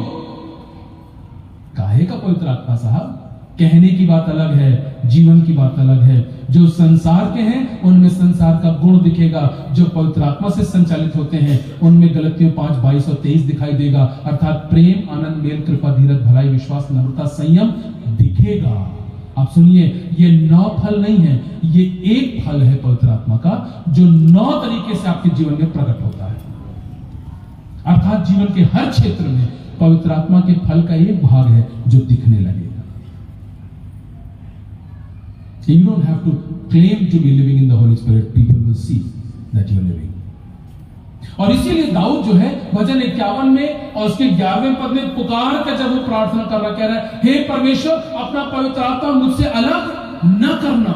काहे का पवित्र आत्मा साहब? कहने की बात अलग है, जीवन की बात अलग है। जो संसार के हैं उनमें संसार का गुण दिखेगा, जो पवित्र आत्मा से संचालित होते हैं उनमें गलतियों 5, 22 और 23 दिखाई देगा, अर्थात प्रेम, आनंद, मेल, कृपा, धीरज, भलाई, विश्वास, नम्रता, संयम दिखेगा। आप सुनिए, ये 9 फल नहीं है, ये एक फल है पवित्र आत्मा का, जो 9 तरीके से आपके जीवन में प्रकट होता है। अर्थात जीवन के हर क्षेत्र में पवित्र आत्मा के फल का एक भाग है जो दिखने लगेगा। You don't have to claim to be living in the Holy Spirit. People will see that you are living. और इसीलिए दाऊद जो है भजन 51 में और उसके 11वें पद में पुकार कर जब वो प्रार्थना कर रहा, कह रहा है, हे परमेश्वर अपना पवित्र आत्मा मुझसे अलग न करना।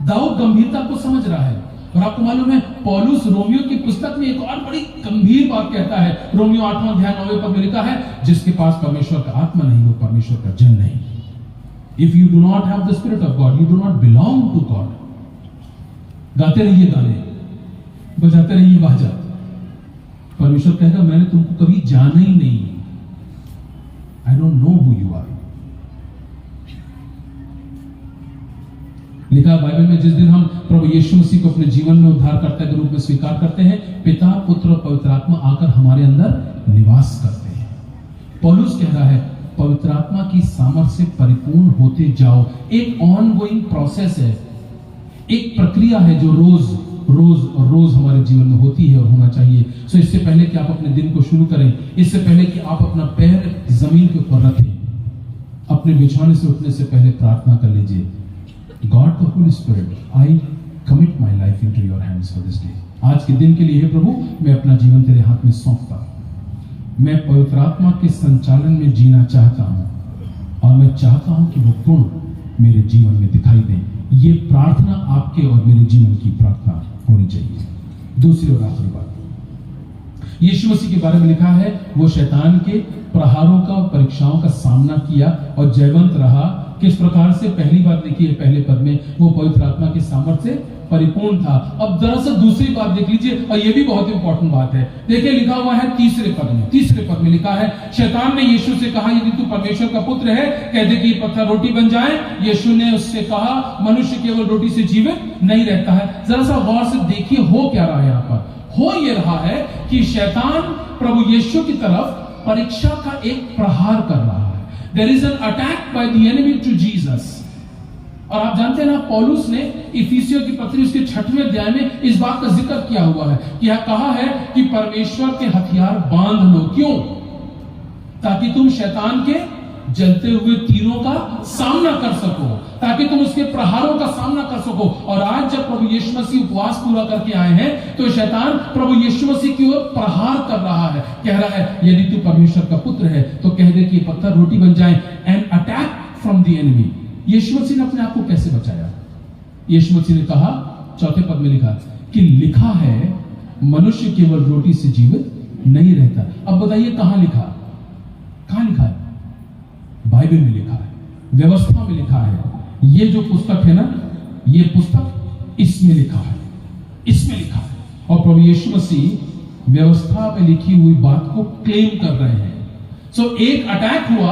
दाऊद गंभीरता को समझ रहा है। और आपको मालूम है पौलुस रोमियो की पुस्तक में एक और बड़ी गंभीर बात कहता है। रोमियो 8वां अध्याय 9वें पद में लिखा है, जिसके पास परमेश्वर का आत्मा नहीं वो परमेश्वर का जन नहीं। If you do not have the Spirit of God, you do not belong to God. गाते रहिए गाने, बजाते रहिए बाजा। परमेश्वर कहेगा मैंने तुमको कभी जाना ही नहीं। I don't know who you are. लिखा बाइबल में, जिस दिन हम प्रभु यीशु मसीह को अपने जीवन में उद्धारकर्ता के रूप में स्वीकार करते हैं, पिता, पुत्र और पवित्र आत्मा आकर हमारे अंदर निवास करते हैं। पौलुस कह रहा है पवित्र आत्मा की सामर्थ्य से परिपूर्ण होते जाओ। एक ऑनगोइंग प्रोसेस है, एक प्रक्रिया है जो रोज हमारे जीवन में होती है और होना चाहिए। सो इससे पहले कि आप अपने दिन को शुरू करें, इससे पहले कि आप अपना पैर जमीन के ऊपर रखें, अपने बिछौने से उठने से पहले प्रार्थना कर लीजिए, God the holy spirit, I commit my life into your hands for this day. आज के दिन के लिए हे प्रभु, मैं अपना जीवन तेरे हाथ में सौंपता हूं। मैं पवित्र आत्मा के संचालन में जीना चाहता हूं और मैं चाहता हूं कि वो गुण मेरे जीवन में दिखाई दें। ये प्रार्थना आपके और मेरे जीवन की प्रार्थना होनी चाहिए। दूसरी और आखिरी बात, यीशु मसीह के बारे में लिखा है, वो शैतान के प्रहारों का और परीक्षाओं का सामना किया और जयवंत रहा किस प्रकार से पहली बात लिखी है पहले पद में, वो पवित्र आत्मा की सामर्थ्य से परिपूर्ण था। अब दरअसल दूसरी बात देख लीजिए, और ये भी बहुत इंपॉर्टेंट बात है। देखिए लिखा हुआ है तीसरे पद में लिखा है, शैतान ने यीशु से कहा, यदि तू परमेश्वर का पुत्र है, कह दे कि पत्थर रोटी बन जाए। यीशु ने उससे कहा, मनुष्य केवल रोटी से जीवित नहीं रहता है। जरा सा गौर से देखिए हो क्या रहा है यहाँ पर। हो ये रहा है कि शैतान प्रभु यीशु की तरफ परीक्षा का एक प्रहार कर रहा है। There is an attack by the enemy to Jesus। और आप जानते हैं ना, पौलुस ने इफिसियों की पत्री उसके 6वें अध्याय में इस बात का जिक्र किया हुआ है कि यह कहा है कि परमेश्वर के हथियार बांध लो। क्यों? ताकि तुम शैतान के जलते हुए तीरों का सामना कर सको, ताकि तुम उसके प्रहारों का सामना कर सको। और आज जब प्रभु यीशु मसीह उपवास पूरा करके आए हैं, तो शैतान प्रभु यीशु मसीह की ओर प्रहार कर रहा है, कह रहा है, यदि तू परमेश्वर का पुत्र है तो कह दे कि पत्थर रोटी बन जाए। An attack from the enemy. यीशु मसीह ने अपने आप को कैसे बचाया? यीशु मसीह ने कहा, 4 पद में लिखा कि लिखा है, मनुष्य केवल रोटी से जीवित नहीं रहता। अब बताइए कहां लिखा? कहां लिखा है? बाइबल में लिखा है, व्यवस्था में लिखा है। ये जो पुस्तक है ना, ये पुस्तक इसमें लिखा है, इसमें लिखा है। और प्रभु यीशु मसीह व्यवस्था में लिखी हुई बात को क्लेम कर रहे हैं। सो एक अटैक हुआ,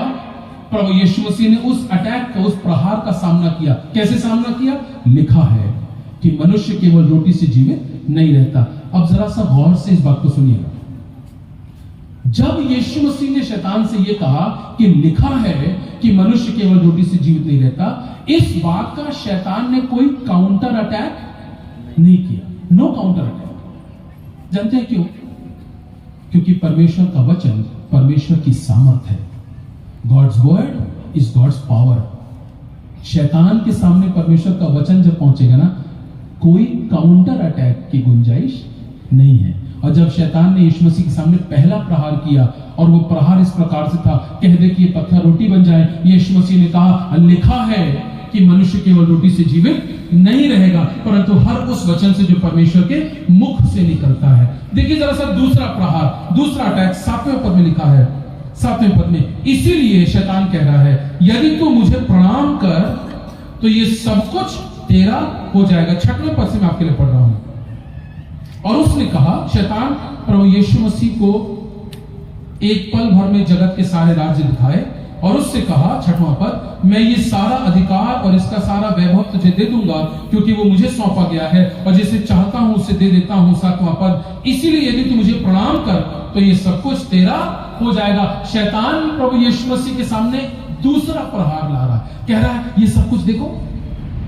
प्रभु यीशु मसीह ने उस अटैक का, उस प्रहार का सामना किया। कैसे सामना किया? लिखा है कि मनुष्य केवल रोटी से जीवित नहीं रहता। अब जरा सा गौर से इस बात को सुनिएगा। जब यीशु मसीह ने शैतान से यह कहा कि लिखा है कि मनुष्य केवल रोटी से जीवित नहीं रहता, इस बात का शैतान ने कोई काउंटर अटैक नहीं किया। No counter attack. जानते हैं क्यों? क्योंकि परमेश्वर का वचन परमेश्वर की सामर्थ है। God's word is God's power. शैतान के सामने परमेश्वर का वचन जब पहुंचेगा ना, कोई काउंटर अटैक की गुंजाइश नहीं है। और जब शैतान ने यीशु मसीह के सामने पहला प्रहार किया, और वो प्रहार इस प्रकार से था, कह दे कि ये पत्थर रोटी बन जाए। यीशु मसीह ने कहा, लिखा है कि मनुष्य केवल रोटी से जीवित नहीं रहेगा, परंतु हर उस वचन से जो परमेश्वर के मुख से निकलता है। देखिए जरा सा दूसरा प्रहार, दूसरा अटैक 7वें पद में लिखा है। 7वें पद में, इसीलिए शैतान कह रहा है, यदि तू मुझे प्रणाम कर तो ये सब कुछ तेरा हो जाएगा। 6वें पद से मैं आपके लिए पढ़ रहा हूं। और उसने कहा, शैतान प्रभु यीशु मसीह को एक पल भर में जगत के सारे राज्य दिखाए, और उससे कहा, 6वां पद, मैं ये सारा अधिकार और इसका सारा वैभव तुझे दे दूंगा, क्योंकि वो मुझे सौंपा गया है, और जिसे चाहता हूं उसे दे देता हूं। 7वां पद, इसीलिए यदि तू मुझे प्रणाम कर तो ये सब कुछ तेरा हो जाएगा। शैतान प्रभु यीशु मसीह के सामने दूसरा प्रहार ला रहा है, कह रहा है, ये सब कुछ देखो,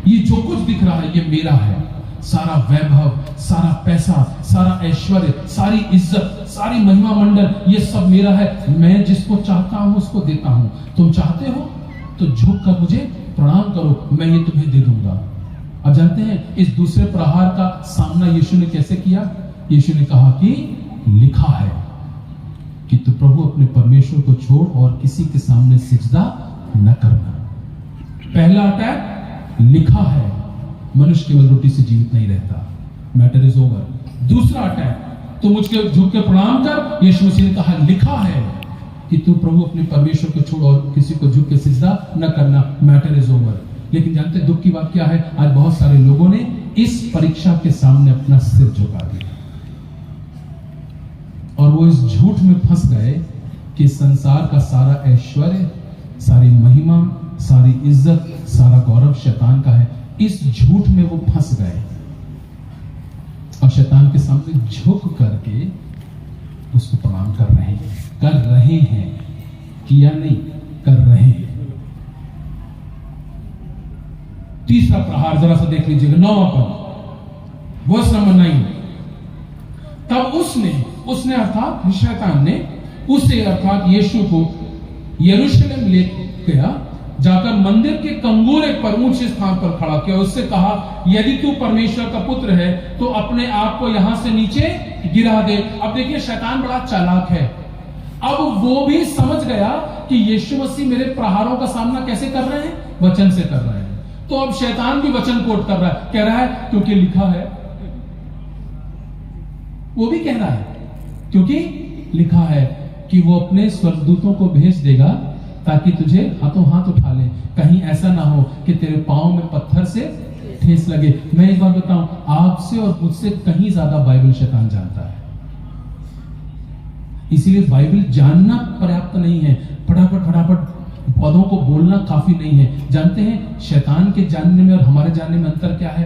ये जो कुछ दिख रहा है ये मेरा है। सारा वैभव, सारा पैसा, सारा ऐश्वर्य, सारी इज्जत, सारी महिमा मंडल, ये सब मेरा है। मैं जिसको चाहता हूं उसको देता हूं। तुम चाहते हो तो झुक कर मुझे प्रणाम करो, मैं ये तुम्हें दे दूंगा। अब जानते हैं इस दूसरे प्रहार का सामना यीशु ने कैसे किया? यीशु ने कहा कि लिखा है कि तू प्रभु अपने परमेश्वर को छोड़ और किसी के सामने सिजदा न करना। पहला अटैक, लिखा है मनुष्य केवल रोटी से जीवित नहीं रहता, मैटर इज ओवर। दूसरा अटैक, तू मुझके झुक के प्रणाम कर। यीशु मसीह ने कहा, लिखा है कि तू प्रभु अपने परमेश्वर को छोड़ और किसी को झुक के सिजदा न करना, मैटर इज ओवर। लेकिन जानते दुख की बात क्या है? आज बहुत सारे लोगों ने इस परीक्षा के सामने अपना सिर झुका दिया, और वो इस झूठ में फंस गए कि संसार का सारा ऐश्वर्य, सारी महिमा, सारी इज्जत, सारा गौरव शैतान का है। इस झूठ में वो फंस गए और शैतान के सामने झुक करके उसको प्रणाम कर रहे हैं, किया नहीं, कर रहे हैं। तीसरा प्रहार जरा सा देख लीजिएगा, 9वां पद, वर्स नंबर 9। तब उसने अर्थात शैतान ने उसे अर्थात यीशु को यरूशलेम ले गया, जाकर मंदिर के कंगोरे पर ऊंचे स्थान पर खड़ा किया। उससे कहा, यदि तू परमेश्वर का पुत्र है तो अपने आप को यहां से नीचे गिरा दे। अब देखिए शैतान बड़ा चालाक है। अब वो भी समझ गया कि यीशु मसीह मेरे प्रहारों का सामना कैसे कर रहे हैं? वचन से कर रहे हैं। तो अब शैतान भी वचन कोट कर रहा है, कह रहा है क्योंकि लिखा है। वो भी कह रहा है क्योंकि लिखा है कि वो अपने स्वर्गदूतों को भेज देगा ताकि तुझे हाथों हाथ उठा ले, कहीं ऐसा ना हो कि तेरे पांव में पत्थर से ठेस लगे। मैं एक बात बताऊं, आपसे और मुझसे कहीं ज्यादा बाइबल शैतान जानता है। इसीलिए बाइबल जानना पर्याप्त नहीं है, फटाफट पदों को बोलना काफी नहीं है। जानते हैं शैतान के जानने में और हमारे जानने में अंतर क्या है?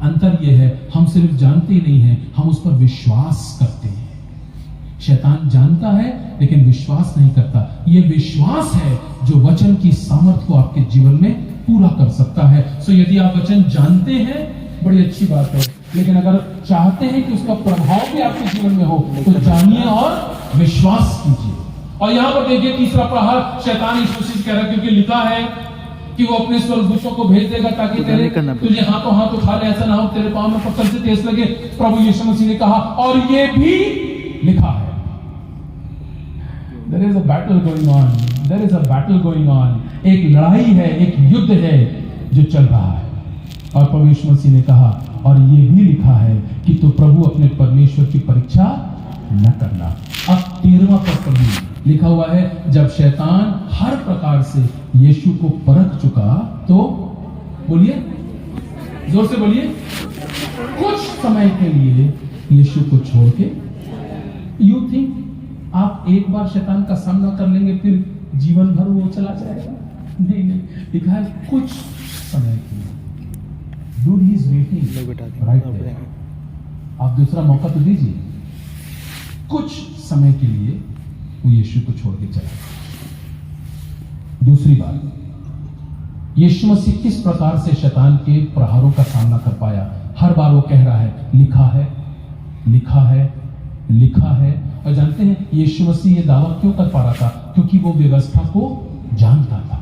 अंतर यह है, हम सिर्फ जानते ही नहीं है, हम उस पर विश्वास करते हैं। शैतान जानता है लेकिन विश्वास नहीं करता। यह विश्वास है जो वचन की सामर्थ्य को आपके जीवन में पूरा कर सकता है। सो यदि आप वचन जानते हैं, बड़ी अच्छी बात है, लेकिन अगर चाहते हैं कि उसका प्रभाव भी आपके जीवन में हो तो जानिए और विश्वास कीजिए। और यहां पर देखिए तीसरा प्रहार शैतान इस कोशिश कह रहा है, क्योंकि लिखा है कि वो अपने स्वर्गदूतों को भेज देगा ताकि तुझे हाथों हाथ उठा ले, ऐसा ना हो तेरे पांव में पत्थर से ठेस लगे। प्रभु यीशु मसीह ने कहा और ये भी लिखा है। There is a battle going on. There is a battle going on. एक लड़ाई है, एक युद्ध है जो चल रहा है। और प्रभु यीशु मसीह ने कहा और ये भी लिखा है कि तू प्रभु अपने परमेश्वर की परीक्षा न करना। अब 13वां पद लिखा हुआ है, जब शैतान हर प्रकार से यीशु को परख चुका तो बोलिए, जोर से बोलिए, कुछ समय के लिए यीशु को छोड़ के। यू थिंक आप एक बार शैतान का सामना कर लेंगे फिर जीवन भर वो चला जाएगा? नहीं, लिखा है कुछ समय के लिए। Dude, he is waiting right there. आप दूसरा मौका तो दीजिए। कुछ समय के लिए वो यीशु को छोड़ के चला। दूसरी बात, यीशु मसीह किस प्रकार से शैतान के प्रहारों का सामना कर पाया? हर बार वो कह रहा है लिखा है, लिखा है, लिखा है। और जानते हैं यीशु मसीह ये दावा क्यों कर पा रहा था? क्योंकि वो व्यवस्था को जानता था।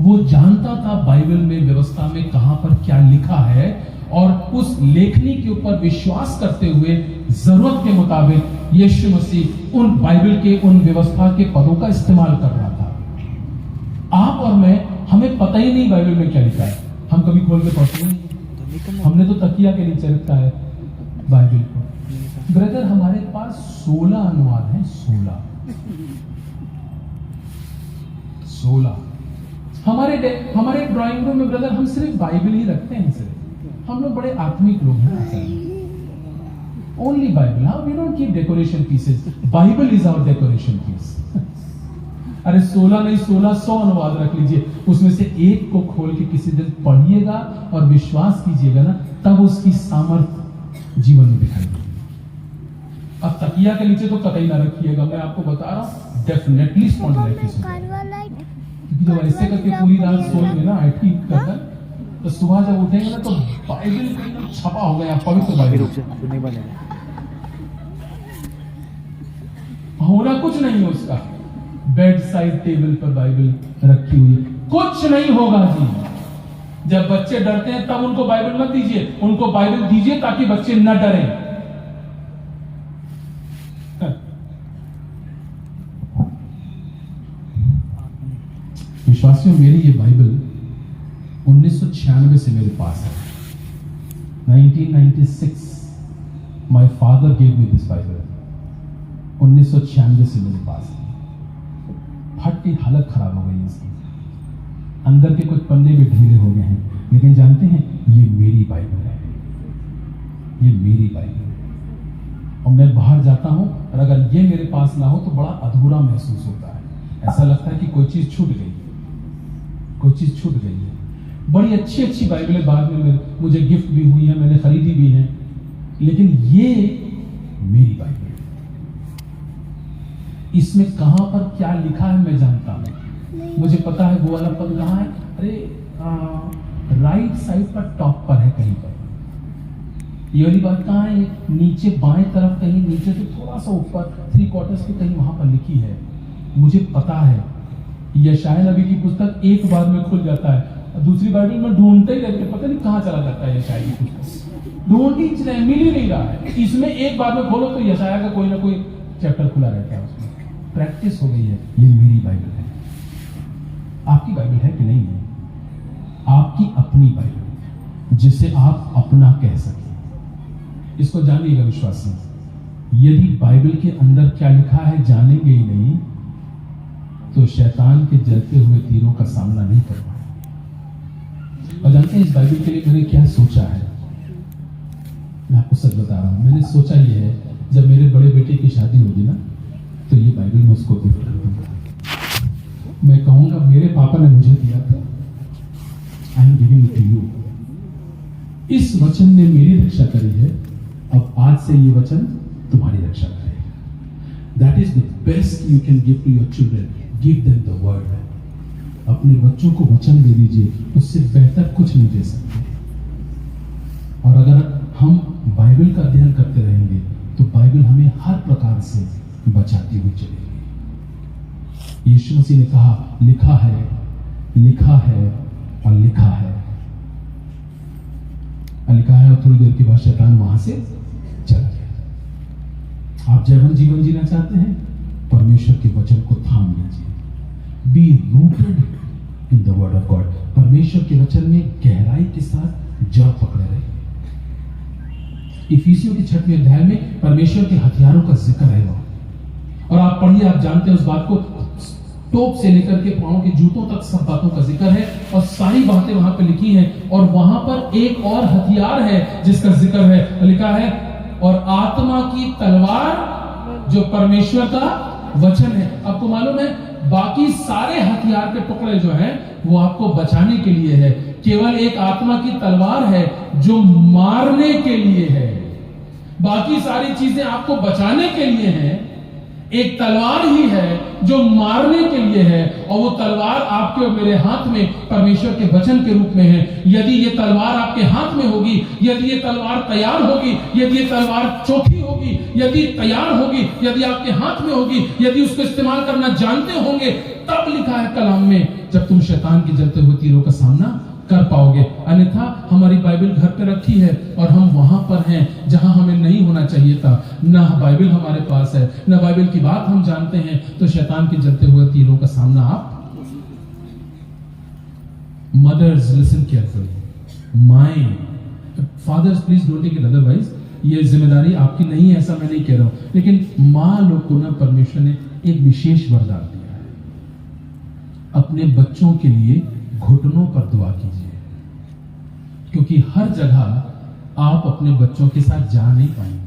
वो जानता था बाइबल में, व्यवस्था में कहां पर क्या लिखा है, और उस लेखनी के ऊपर विश्वास करते हुए जरूरत के मुताबिक यीशु मसीह उन बाइबल के, उन व्यवस्था के पदों का इस्तेमाल कर रहा था। आप और मैं, हमें पता ही नहीं बाइबल में क्या लिखा है, हम कभी खोल के पढ़ते नहीं। हमने तो तकिया के नीचे रखा है बाइबल को। ब्रदर, हमारे पास 16 अनुवाद हैं, 16। हमारे ड्राइंग रूम में ब्रदर हम सिर्फ बाइबल ही रखते हैं। सिर्फ हम लोग बड़े आत्मिक लोग हैं। Only Bible. हाँ, we don't keep decoration pieces. Bible is our decoration piece. अरे 16 नहीं, 1600 अनुवाद रख लीजिए, उसमें से एक को खोल के किसी दिन पढ़िएगा और विश्वास कीजिएगा ना, तब उसकी सामर्थ्य जीवन में दिखाई देगी। अब तकिया के नीचे तो कतई ना रखिएगा, मैं आपको बता रहा हूं, डेफिनेटली स्पॉन्डिलाइटिस होगा। क्योंकि जब ऐसे करके पूरी रात सोएंगे ना ऐठी कर, तो सुबह जब उठेंगे ना तो बाइबल एकदम छपा हो गया, पवित्र बाइबल होना कुछ नहीं है उसका। बेड साइड टेबल पर बाइबल रखी हुई, कुछ नहीं होगा जी। जब बच्चे डरते हैं तब उनको बाइबल मत दीजिए, उनको बाइबल दीजिए ताकि बच्चे न डरें। विश्वासियों, मेरी ये बाइबल 1996 से मेरे पास है। 1996 my father give me this Bible. 1996 से मेरे पास है। फट की हालत खराब हो गई इसकी, अंदर के कुछ पन्ने भी ढीले हो गए हैं, लेकिन जानते हैं ये मेरी बाइबल है, ये मेरी बाइबल है। और मैं बाहर जाता हूं और अगर ये मेरे पास ना हो तो बड़ा अधूरा महसूस होता है। ऐसा लगता है कि कोई चीज छूट गई, कोई चीज छूट गई है। बड़ी अच्छी अच्छी बाइबलें बाद में मुझे गिफ्ट भी हुई है, मैंने खरीदी भी है, लेकिन ये मेरी बाइबल है। इसमें कहां पर क्या लिखा है मैं जानता हूं, मुझे पता है वो वाला पद कहां है। अरे राइट साइड पर टॉप पर है कहीं पर। ये वाली बात कहां है? नीचे बाएं तरफ कहीं नीचे से थोड़ा सा ऊपर 3/4 पे कहीं वहां पर लिखी है। मुझे पता है यशायाह नबी की पुस्तक एक बार में खुल जाता है, दूसरी बाइबल में ढूंढते ही रहते, पता नहीं कहां चला जाता है यशायाह की पुस्तक, ढूंढ ही मिल ही नहीं रहा है। इसमें एक बार में खोलो तो यशायाह का कोई ना कोई चैप्टर खुला रहता है, उसमें प्रैक्टिस हो गई है। ये मेरी बाइबल है। आपकी बाइबल है कि नहीं है? आपकी अपनी बाइबल जिसे आप अपना कह सके। इसको जानिएगा विश्वासी, यदि बाइबल के अंदर क्या लिखा है जानेंगे ही नहीं तो शैतान के जलते हुए तीरों का सामना नहीं कर पाए। और जानते हैं इस बाइबल के लिए मैंने क्या सोचा है? मैं आपको सच बता रहा हूं, मैंने सोचा ये है, जब मेरे बड़े बेटे की शादी होगी ना, तो ये बाइबल मैं उसको गिफ्ट कर दूंगा। मैं कहूंगा मेरे पापा ने मुझे दिया था, I am giving it to you. इस वचन ने मेरी रक्षा करी है, अब आज से ये वचन तुम्हारी रक्षा करेगा। That is the best you can give to your children, give them the word. अपने बच्चों को वचन दे दीजिए, उससे बेहतर कुछ नहीं दे सकते। और अगर हम बाइबल का अध्ययन करते रहेंगे तो बाइबल हमें हर प्रकार से बचाती हुई चलेगी। यीशु मसीह ने कहा, लिखा है, लिखा है और लिखा है। लिखा है और थोड़ी देर के बाद शैतान वहां से चला गया। आप जैवन जीवन जीना चाहते हैं, परमेश्वर के वचन को थाम लीजिए। Be rooted in the word of God. परमेश्वर के वचन में गहराई के साथ जड़ पकड़े रहिए। इफिसियों के 6वें अध्याय में परमेश्वर के हथियारों का जिक्र है और आप पढ़िए, आप जानते हैं उस बात को। टोप से लेकर के पांव के जूतों तक सब बातों का जिक्र है और सारी बातें वहां पे लिखी हैं। और वहां पर एक और हथियार है जिसका जिक्र है, लिखा है, और आत्मा की तलवार जो परमेश्वर का वचन है। आपको मालूम है, बाकी सारे हथियार के टुकड़े जो हैं वो आपको बचाने के लिए है। केवल एक आत्मा की तलवार है जो मारने के लिए है। बाकी सारी चीजें आपको बचाने के लिए हैं। एक तलवार ही है जो मारने के लिए है, और वो तलवार आपके और मेरे हाथ में परमेश्वर के वचन के रूप में है। यदि ये तलवार आपके हाथ में होगी, यदि ये तलवार तैयार होगी, यदि ये तलवार चौकी होगी, यदि तैयार होगी, यदि आपके हाथ में होगी, यदि उसको इस्तेमाल करना जानते होंगे, तब लिखा है कलाम में, जब तुम शैतान के जलते हुए तीरों का सामना कर पाओगे। अन्यथा हमारी बाइबल घर पे रखी है और हम वहां पर हैं जहां हमें नहीं होना चाहिए था। ना बाइबल हमारे पास है, ना बाइबल की बात हम जानते हैं, तो शैतान के जलते हुए तीरों का सामना आप। Mothers listen carefully, my fathers please don't take it otherwise. ये जिम्मेदारी आपकी नहीं है, ऐसा मैं नहीं कह रहा हूं, लेकिन मां लोग को ना परमेश्वर ने एक विशेष वरदान दिया है। अपने बच्चों के लिए घुटनों पर दुआ कीजिए, क्योंकि हर जगह आप अपने बच्चों के साथ जा नहीं पाएंगे,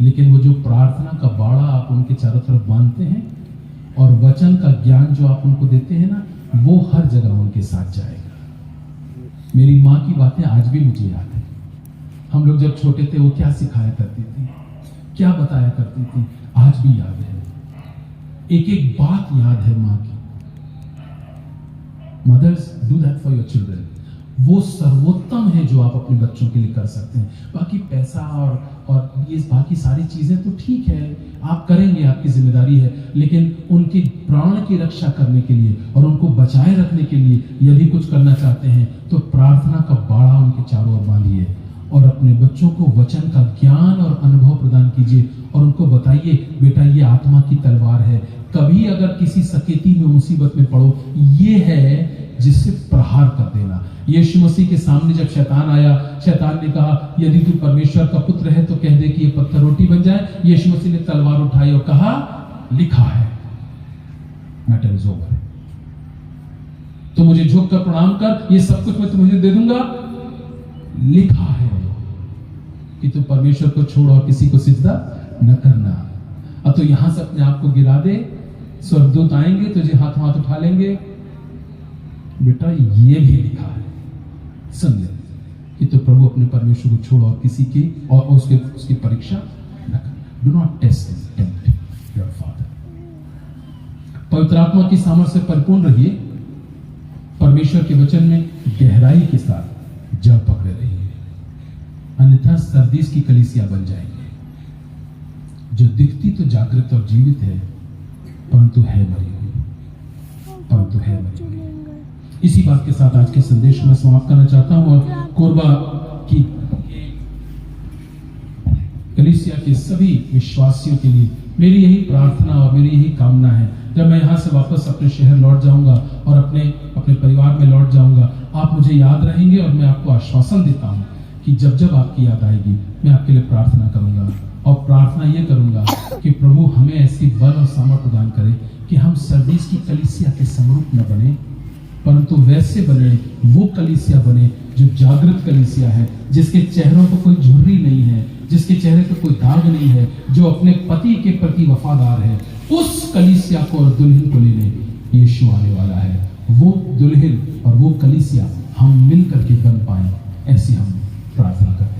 लेकिन वो जो प्रार्थना का बाड़ा आप उनके चारों तरफ बांधते हैं और वचन का ज्ञान जो आप उनको देते हैं ना, वो हर जगह उनके साथ जाएगा। मेरी माँ की बातें आज भी मुझे याद है। हम लोग जब छोटे थे वो क्या सिखाया करती थी, क्या बताया करती थी, आज भी याद है। एक एक बात याद है माँ की। Mothers do that for your children. वो सर्वोत्तम है जो आप अपने बच्चों के लिए कर सकते हैं। बाकी पैसा और ये बाकी सारी चीजें तो ठीक है, आप करेंगे, आपकी जिम्मेदारी है, लेकिन उनके प्राण की रक्षा करने के लिए और उनको बचाए रखने के लिए यदि कुछ करना चाहते हैं तो प्रार्थना का बाड़ा उनके चारों ओर बांधिए और अपने बच्चों को वचन का ज्ञान और अनुभव प्रदान कीजिए और उनको बताइए, बेटा ये आत्मा की तलवार है। कभी अगर किसी सकेती में मुसीबत में पड़ो, ये है जिससे प्रहार कर देना। यीशु मसीह के सामने जब शैतान आया, शैतान ने कहा, यदि तू परमेश्वर का पुत्र है तो कह दे कि ये पत्थर रोटी बन जाए। यीशु मसीह ने तलवार उठाई और कहा, लिखा है, मैटर इज ओवर। तो मुझे झुक कर प्रणाम कर, ये सब कुछ मैं तुम्हें दे दूंगा। लिखा है कि तू परमेश्वर को छोड़ और किसी को सिजदा न करना। अब तो यहां से अपने आप को गिरा दे, स्वर्गदूत आएंगे तुझे हाथ हाथ उठा लेंगे, बेटा ये भी लिखा है, सुन ले कि तो प्रभु अपने परमेश्वर को छोड़ और किसी की और उसकी परीक्षा न कर। Do not test and tempt your father. पवित्र आत्मा की सामर्थ्य से परिपूर्ण रहिए, परमेश्वर के वचन में गहराई के साथ जड़ पकड़े रहिए, अन्यथा सर्दीस की कलीसिया बन जाएंगे जो दिखती तो जागृत और जीवित है परंतु है मरी हुई। इसी बात के साथ आज के संदेश में समाप्त करना चाहता हूं और कोरबा की कलीसिया के सभी विश्वासियों के लिए मेरी यही प्रार्थना और मेरी यही कामना है, जब मैं यहां से वापस अपने शहर लौट जाऊंगा और अपने परिवार में लौट जाऊंगा, आप मुझे याद रहेंगे और मैं आपको आश्वासन देता हूं कि जब जब आपकी याद आएगी मैं आपके लिए प्रार्थना करूंगा और प्रार्थना ये करूंगा कि प्रभु हमें ऐसी बल और सामर्थ प्रदान करे कि हम सर्विस की कलीसिया के समरूप न बने, परंतु वैसे बने, वो कलीसिया बने जो जागृत कलीसिया है, जिसके चेहरों पर कोई झुर्री नहीं है, जिसके चेहरे पर कोई दाग नहीं है, जो अपने पति के प्रति वफादार है। उस कलीसिया को और दुल्हन को लेने यीशु आने वाला है। वो दुल्हन और वो कलीसिया हम मिल करके बन पाए, ऐसी हम प्रार्थना करते हैं।